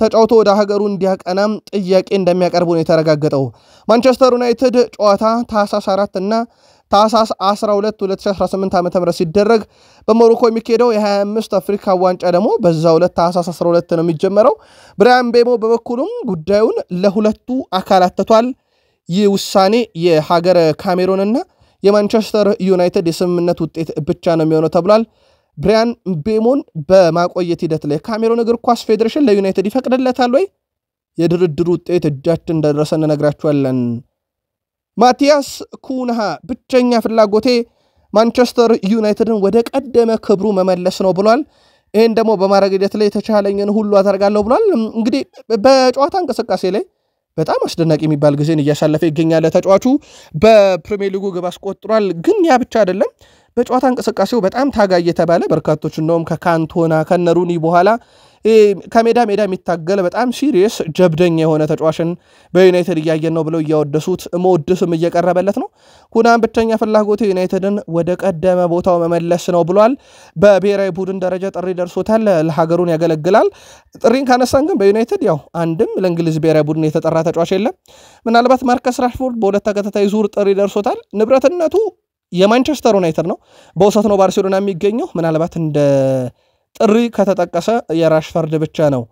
ተጫውቶ ወደ ሀገሩ እንዲያቀናም ጥያቄ እንደሚያቀርቡ ነው የተረጋገጠው። ማንቸስተር ዩናይትድ ጨዋታ ታህሳስ 4 እና ታህሳስ 12 2018 ዓ.ም ሲደረግ በሞሮኮ የሚካሄደው የ25 አፍሪካ ዋንጫ ደግሞ በዛው ዕለት ታህሳስ 12 ነው የሚጀመረው። ብሪያን ቤሞ በበኩሉም ጉዳዩን ለሁለቱ አካላት ተቷል። ይህ ውሳኔ የሀገር ካሜሩንና የማንቸስተር ዩናይትድ የስምምነት ውጤት ብቻ ነው የሚሆነው ተብሏል። ብሪያን ቤሞን በማቆየት ሂደት ላይ ካሜሩን እግር ኳስ ፌዴሬሽን ለዩናይትድ ይፈቅድለታል ወይ? የድርድሩ ውጤት እጃችን እንደደረሰ እንነግራችኋለን። ማቲያስ ኩንሃ ብቸኛ ፍላጎቴ ማንቸስተር ዩናይትድን ወደ ቀደመ ክብሩ መመለስ ነው ብሏል። ይህን ደግሞ በማድረግ ሂደት ላይ የተቻለኝን ሁሉ አደርጋለሁ ብሏል። እንግዲህ በጨዋታ እንቅስቃሴ ላይ በጣም አስደናቂ የሚባል ጊዜን እያሳለፈ ይገኛል። ተጫዋቹ በፕሪሚየር ሊጉ ግብ አስቆጥሯል። ግን ያ ብቻ አይደለም። በጨዋታ እንቅስቃሴው በጣም ታጋይ የተባለ በርካቶች እንደውም ከካንቶና ከነሩኒ በኋላ ከሜዳ የሚታገል በጣም ሲሪየስ ጀብደኛ የሆነ ተጫዋችን በዩናይትድ እያየን ነው ብለው እያወደሱት መወድስም እየቀረበለት ነው። ኩናን ብቸኛ ፍላጎት ዩናይትድን ወደ ቀደመ ቦታው መመለስ ነው ብሏል። በብሔራዊ ቡድን ደረጃ ጥሪ ደርሶታል፣ ለሀገሩን ያገለግላል። ጥሪን ካነሳን ግን በዩናይትድ ያው አንድም ለእንግሊዝ ብሔራዊ ቡድን የተጠራ ተጫዋች የለም። ምናልባት ማርከስ ራሽፎርድ በሁለት ተከታታይ ዙር ጥሪ ደርሶታል። ንብረትነቱ የማንቸስተር ዩናይትድ ነው። በውሰት ነው ባርሴሎና የሚገኘው። ምናልባት እንደ ጥሪ ከተጠቀሰ የራሽፈርድ ብቻ ነው።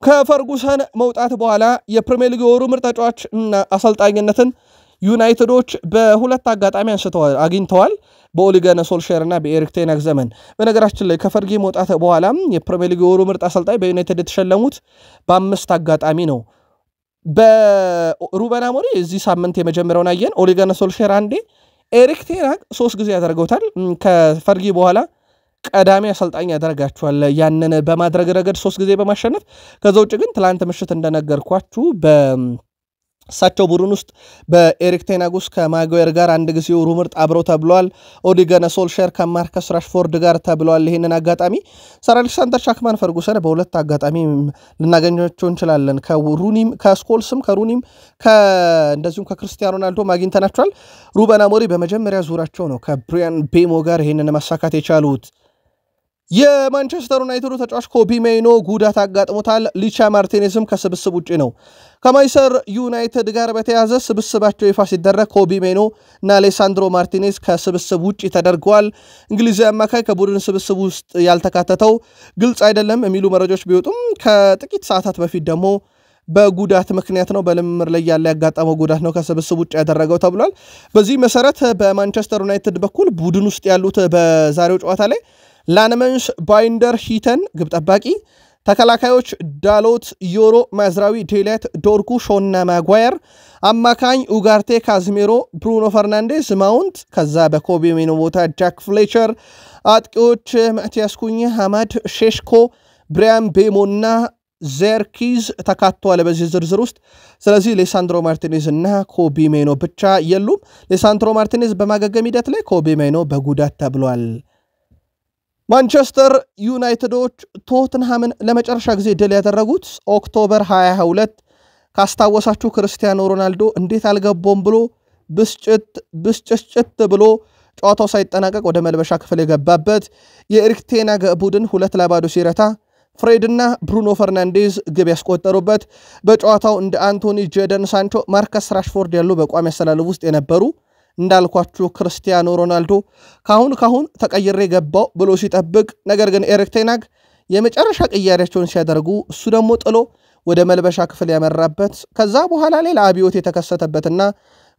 ከፈርጉሰን መውጣት በኋላ የፕሪሚየር ሊግ የወሩ ምርጥ ተጫዋች አሰልጣኝነትን ዩናይትዶች በሁለት አጋጣሚ አግኝተዋል። በኦሊ ጉናር ሶልሼር እና በኤሪክ ቴን ሃግ ዘመን። በነገራችን ላይ ከፈርጊ መውጣት በኋላ የፕሪሚየር ሊግ የወሩ ምርጥ አሰልጣኝ በዩናይትድ የተሸለሙት በ5 አጋጣሚ ነው። በሩበን አሞሪም የዚህ ሳምንት የመጀመሪያውን አየን። ኦሊ ጉናር ሶልሼር አንዴ፣ ኤሪክ ቴን ሃግ 3 ጊዜ ያደርገውታል። ከፈርጊ በኋላ ቀዳሚ አሰልጣኝ ያደርጋቸዋል። ያንን በማድረግ ረገድ 3 ጊዜ በማሸነፍ ከዛ ውጭ ግን ትላንት ምሽት እንደነገርኳችሁ በእሳቸው ቡድን ውስጥ በኤሪክ ቴን ሃግ ውስጥ ከማጓየር ጋር 1 ጊዜ የወሩ ምርጥ አብረው ተብለዋል። ኦሊ ጉናር ሶልሼር ከማርከስ ራሽፎርድ ጋር ተብለዋል። ይህንን አጋጣሚ ሰር አሌክሳንደር ሻክማን ፈርጉሰን በሁለት አጋጣሚ ልናገኛቸው እንችላለን። ከሩኒም ከስኮልስም ከሩኒም እንደዚሁም ከክርስቲያኖ ሮናልዶ አግኝተናቸዋል። ሩበን አሞሪም በመጀመሪያ ዙራቸው ነው ከብሪያን ቤሞ ጋር ይህንን ማሳካት የቻሉት። የማንቸስተር ዩናይትዱ ተጫዋች ኮቢ ሜይኖ ጉዳት አጋጥሞታል። ሊቻ ማርቲኔዝም ከስብስብ ውጪ ነው። ከማንቸስተር ዩናይትድ ጋር በተያዘ ስብስባቸው ይፋ ሲደረግ ኮቢ ሜይኖ እና ሌሳንድሮ ማርቲኔዝ ከስብስብ ውጪ ተደርገዋል። እንግሊዛዊ አማካይ ከቡድን ስብስብ ውስጥ ያልተካተተው ግልጽ አይደለም የሚሉ መረጃዎች ቢወጡም ከጥቂት ሰዓታት በፊት ደግሞ በጉዳት ምክንያት ነው በልምምር ላይ ያለ ያጋጠመው ጉዳት ነው ከስብስብ ውጪ ያደረገው ተብሏል። በዚህ መሰረት በማንቸስተር ዩናይትድ በኩል ቡድን ውስጥ ያሉት በዛሬው ጨዋታ ላይ ላንመንሽ፣ ባይንደር፣ ሂተን ግብ ጠባቂ፣ ተከላካዮች ዳሎት፣ ዮሮ፣ ማዝራዊ፣ ዴሊያት፣ ዶርጉ፣ ሾና ማጓየር፣ አማካኝ ኡጋርቴ፣ ካዝሜሮ፣ ብሩኖ ፈርናንዴስ፣ ማውንት፣ ከዛ በኮቢ ሜይኖ ቦታ ጃክ ፍሌቸር፣ አጥቂዎች ማቲያስ ኩኛ፣ ሐማድ፣ ሼሽኮ፣ ብሪያን ቤሞና ዘርኪዝ ተካተዋል በዚህ ዝርዝር ውስጥ። ስለዚህ ሌሳንድሮ ማርቲኔዝ እና ኮቢ ሜይኖ ብቻ የሉም። ሌሳንድሮ ማርቲኔዝ በማገገም ሂደት ላይ፣ ኮቢ ሜይኖ በጉዳት ተብሏል። ማንቸስተር ዩናይትዶች ቶትንሃምን ለመጨረሻ ጊዜ ድል ያደረጉት ኦክቶበር 22 ካስታወሳችሁ ክርስቲያኖ ሮናልዶ እንዴት አልገባም ብሎ ብስጭት ብሎ ጨዋታው ሳይጠናቀቅ ወደ መልበሻ ክፍል የገባበት የኤሪክ ቴን ሃግ ቡድን 2-0 ሲረታ ፍሬድና ብሩኖ ፈርናንዴዝ ግብ ያስቆጠሩበት በጨዋታው እንደ አንቶኒ ጄደን ሳንቾ ማርከስ ራሽፎርድ ያሉ በቋሚ አሰላለፍ ውስጥ የነበሩ እንዳልኳችሁ ክርስቲያኖ ሮናልዶ ካሁን ተቀይሬ ገባው ብሎ ሲጠብቅ ነገር ግን ኤሪክ ቴን ሃግ የመጨረሻ ቅያሬያቸውን ሲያደርጉ እሱ ደግሞ ጥሎ ወደ መልበሻ ክፍል ያመራበት ከዛ በኋላ ሌላ አብዮት የተከሰተበትና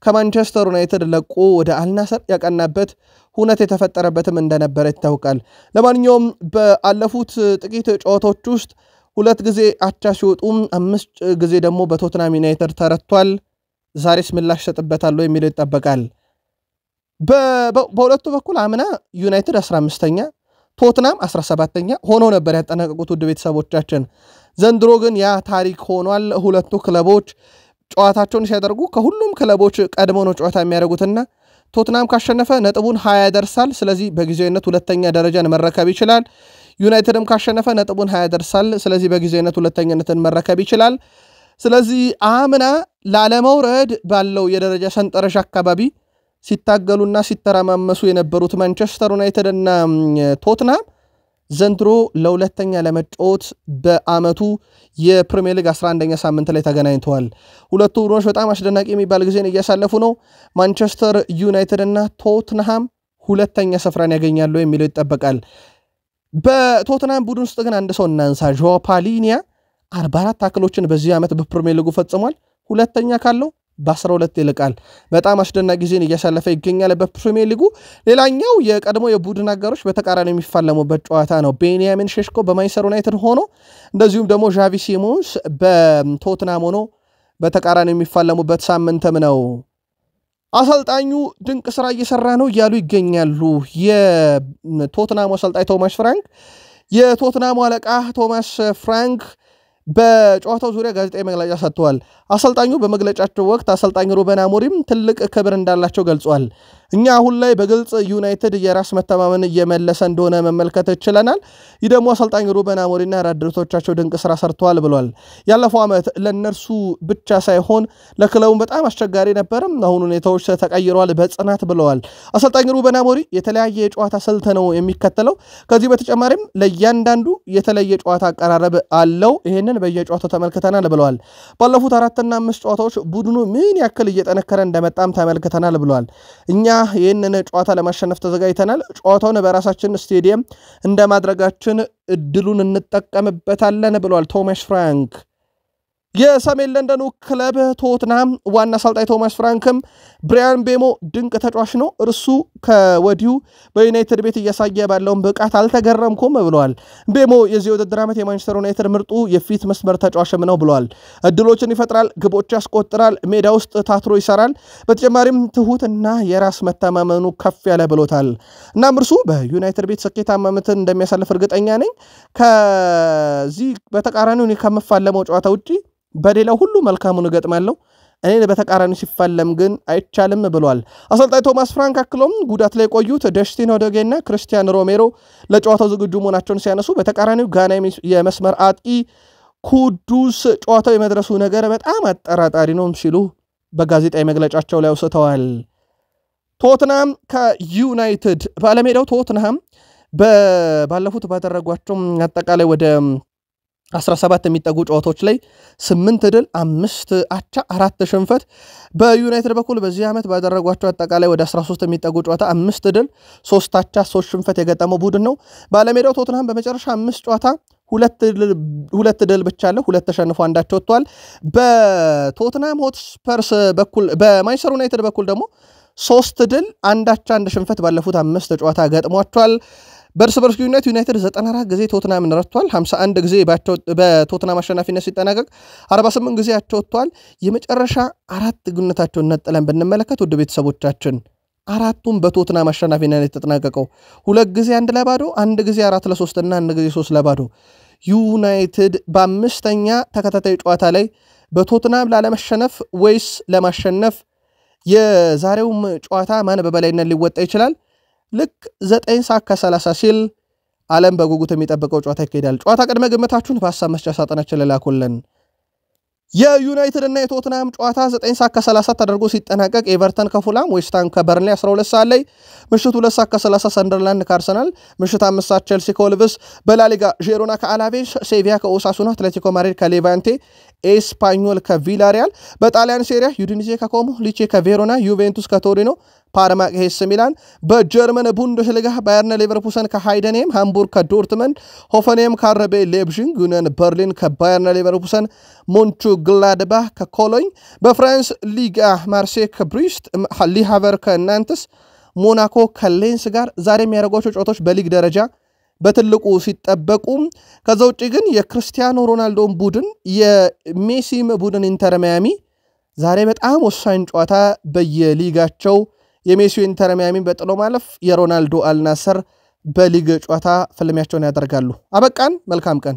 ከማንቸስተር ዩናይትድ ለቆ ወደ አልናስር ያቀናበት ሁነት የተፈጠረበትም እንደነበረ ይታወቃል። ለማንኛውም በአለፉት ጥቂት ጨዋታዎች ውስጥ 2 ጊዜ አቻ ሲወጡ 5 ጊዜ ደግሞ በቶትናም ዩናይትድ ተረቷል። ዛሬስ ምላሽ ሰጥበታል የሚለው ይጠበቃል። በሁለቱ በኩል አምና ዩናይትድ 15ኛ ቶትናም 17ኛ ሆኖ ነበር ያጠናቀቁት ውድ ቤተሰቦቻችን። ዘንድሮ ግን ያ ታሪክ ሆኗል። ሁለቱ ክለቦች ጨዋታቸውን ሲያደርጉ ከሁሉም ክለቦች ቀድሞ ነው ጨዋታ የሚያደርጉትና ቶትናም ካሸነፈ ነጥቡን 20 ያደርሳል። ስለዚህ በጊዜያዊነት ሁለተኛ ደረጃን መረከብ ይችላል። ዩናይትድም ካሸነፈ ነጥቡን 20 ያደርሳል። ስለዚህ በጊዜያዊነት ሁለተኛነትን መረከብ ይችላል። ስለዚህ አምና ላለመውረድ ባለው የደረጃ ሰንጠረዥ አካባቢ ሲታገሉና ሲተራማመሱ የነበሩት ማንቸስተር ዩናይትድ እና ቶትናም ዘንድሮ ለሁለተኛ ለመጫወት በአመቱ የፕሪሚየር ሊግ 11ኛ ሳምንት ላይ ተገናኝተዋል። ሁለቱ ቡድኖች በጣም አስደናቂ የሚባል ጊዜን እያሳለፉ ነው። ማንቸስተር ዩናይትድ እና ቶትንሃም ሁለተኛ ስፍራን ያገኛሉ የሚለው ይጠበቃል። በቶትንሃም ቡድን ውስጥ ግን አንድ ሰው እናንሳ። ጆዋ ፓሊኒያ 44 ታክሎችን በዚህ ዓመት በፕሪሚየር ሊጉ ፈጽሟል። ሁለተኛ ካለው በ12 ይልቃል። በጣም አስደናቂ ጊዜን እያሳለፈ ይገኛል በፕሪሚየር ሊጉ። ሌላኛው የቀድሞ የቡድን አጋሮች በተቃራኒ የሚፋለሙበት ጨዋታ ነው። ቤንያሚን ሼሽኮ በማንቸስተር ዩናይትድ ሆኖ እንደዚሁም ደግሞ ዣቪ ሲሞንስ በቶትናም ሆኖ በተቃራኒ የሚፋለሙበት ሳምንትም ነው። አሰልጣኙ ድንቅ ስራ እየሰራ ነው እያሉ ይገኛሉ። የቶትናም አሰልጣኝ ቶማስ ፍራንክ የቶትናም አለቃ ቶማስ ፍራንክ በጨዋታው ዙሪያ ጋዜጣዊ መግለጫ ሰጥተዋል። አሰልጣኙ በመግለጫቸው ወቅት አሰልጣኝ ሩበን አሞሪም ትልቅ ክብር እንዳላቸው ገልጿል። እኛ አሁን ላይ በግልጽ ዩናይትድ የራስ መተማመን እየመለሰ እንደሆነ መመልከት ይችላል። ይህ ደግሞ አሰልጣኝ ሩበን አሞሪምና ረዳቶቻቸው ድንቅ ስራ ሰርተዋል ብሏል። ያለፈው ዓመት ለነርሱ ብቻ ሳይሆን ለክለቡ በጣም አስቸጋሪ ነበር። አሁን ሁኔታዎች ተቀይረዋል በጽናት ብለዋል። አሰልጣኝ ሩበን አሞሪም የተለያየ የጨዋታ ስልት ነው የሚከተለው። ከዚህ በተጨማሪም ለእያንዳንዱ የተለየ ጨዋታ አቀራረብ አለው። ይሄንን በየጨዋታው ተመልክተናል ብለዋል። ባለፉት 4 እና 5 ጨዋታዎች ቡድኑ ምን ያክል እየጠነከረ እንደመጣም ተመልክተናል ብለዋል። እኛ ይህንን ጨዋታ ለማሸነፍ ተዘጋጅተናል። ጨዋታውን በራሳችን ስቴዲየም እንደማድረጋችን እድሉን እንጠቀምበታለን ብለዋል ቶማስ ፍራንክ። የሰሜን ለንደኑ ክለብ ቶትናም ዋና አሰልጣኝ ቶማስ ፍራንክም ብራያን ቤሞ ድንቅ ተጫዋች ነው፣ እርሱ ከወዲሁ በዩናይትድ ቤት እያሳየ ባለውን ብቃት አልተገረምኩም ብለዋል። ቤሞ የዚህ ውድድር ዓመት የማንቸስተር ዩናይትድ ምርጡ የፊት መስመር ተጫዋችም ነው ብለዋል። እድሎችን ይፈጥራል፣ ግቦች ያስቆጥራል፣ ሜዳ ውስጥ ታትሮ ይሰራል። በተጨማሪም ትሁትና የራስ መተማመኑ ከፍ ያለ ብሎታል። እናም እርሱ በዩናይትድ ቤት ስኬታማነትን እንደሚያሳልፍ እርግጠኛ ነኝ። ከዚህ በተቃራኒው ከምፋለመው ጨዋታ ውጪ በሌላው ሁሉ መልካሙን እገጥማለሁ፣ እኔ በተቃራኒ ሲፋለም ግን አይቻልም ብሏል። አሰልጣኝ ቶማስ ፍራንክ አክሎም ጉዳት ላይ ቆዩት ደስቲን ኦዴጌና ክርስቲያን ሮሜሮ ለጨዋታው ዝግጁ መሆናቸውን ሲያነሱ፣ በተቃራኒው ጋና የመስመር አጥቂ ኩዱስ ጨዋታው የመድረሱ ነገር በጣም አጠራጣሪ ነው ሲሉ በጋዜጣዊ መግለጫቸው ላይ አውስተዋል። ቶትናም ከዩናይትድ ባለሜዳው ቶትናም ባለፉት ባደረጓቸው አጠቃላይ ወደ 17 የሚጠጉ ጨዋታዎች ላይ 8 ድል 5 አቻ 4 ሽንፈት። በዩናይትድ በኩል በዚህ ዓመት ባደረጓቸው አጠቃላይ ወደ 13 የሚጠጉ ጨዋታ 5 ድል 3 አቻ 3 ሽንፈት የገጠመው ቡድን ነው። ባለሜዳው ቶትናም በመጨረሻ 5 ጨዋታ 2 ድል ብቻ አለ፣ 2 ተሸንፎ አንዳቸው ወጥቷል። በቶትናም ሆትስፐርስ በኩል በማንቸስተር ዩናይትድ በኩል ደግሞ 3 ድል 1 አቻ 1 ሽንፈት ባለፉት 5 ጨዋታ ገጥሟቸዋል። በእርስ በርስ ግንኙነት ዩናይትድ 94 ጊዜ ቶትናምን ረቷል። 51 ጊዜ በቶትናም አሸናፊነት ሲጠናቀቅ 48 ጊዜ አቸውቷል። የመጨረሻ 4 ግንኙነታቸውን ነጥለን ብንመለከት ውድ ቤተሰቦቻችን አራቱም በቶትናም አሸናፊነት የተጠናቀቀው 2 ጊዜ 1-0፣ 1 ጊዜ 4-3 እና 1 ጊዜ 3-0። ዩናይትድ በአምስተኛ ተከታታይ ጨዋታ ላይ በቶትናም ላለመሸነፍ ወይስ ለማሸነፍ የዛሬውም ጨዋታ ማን በበላይነት ሊወጣ ይችላል? ልክ 9 ሰዓት ከ30 ሲል ዓለም በጉጉት የሚጠብቀው ጨዋታ ይካሄዳል። ጨዋታ ቅድመ ግምታችሁን በሐሳብ መስጫ ሳጥናችን ላኩልን። የዩናይትድ እና የቶትናም ጨዋታ 9:30 ተደርጎ ሲጠናቀቅ ኤቨርተን ከፉላም፣ ዌስትሃም ከበርንሊ 12 ሰዓት ላይ፣ ምሽቱ 2:30 ሰንደርላንድ ከአርሰናል፣ ምሽት 5 ሰዓት ቼልሲ ከወልቭስ፣ በላሊጋ ዢሮና ከአላቬስ፣ ሴቪያ ከኦሳሱና፣ አትሌቲኮ ማድሪድ ከሌቫንቴ፣ ኤስፓኞል ከቪላሪያል፣ በጣሊያን ሴሪያ ዩዲኒዜ ከኮሞ፣ ሊቼ ከቬሮና፣ ዩቬንቱስ ከቶሪኖ፣ ፓርማ ከሄስ ሚላን፣ በጀርመን ቡንደስሊጋ ባየርን ሌቨርኩሰን ከሃይደንሄም፣ ሃምቡርግ ከዶርትመንድ፣ ሆፈንሄም ከአርቤ ሌፕዚግ፣ ዩኒየን በርሊን ከባየርን ሌቨርኩሰን፣ ሞንቹ ግላድባህ ከኮሎኝ፣ በፍራንስ ሊጋ ማርሴይ ከብሪስት፣ ሊሃቨር ከናንትስ፣ ሞናኮ ከሌንስ ጋር ዛሬ የሚያደርጓቸው ጨዋታዎች በሊግ ደረጃ በትልቁ ሲጠበቁ፣ ከዛ ውጪ ግን የክርስቲያኖ ሮናልዶን ቡድን የሜሲም ቡድን ኢንተር ማያሚ ዛሬ በጣም ወሳኝ ጨዋታ በየሊጋቸው የሜሲው ኢንተር ማያሚ በጥሎ ማለፍ የሮናልዶ አልናሰር በሊግ ጨዋታ ፍልሚያቸውን ያደርጋሉ። አበቃን። መልካም ቀን።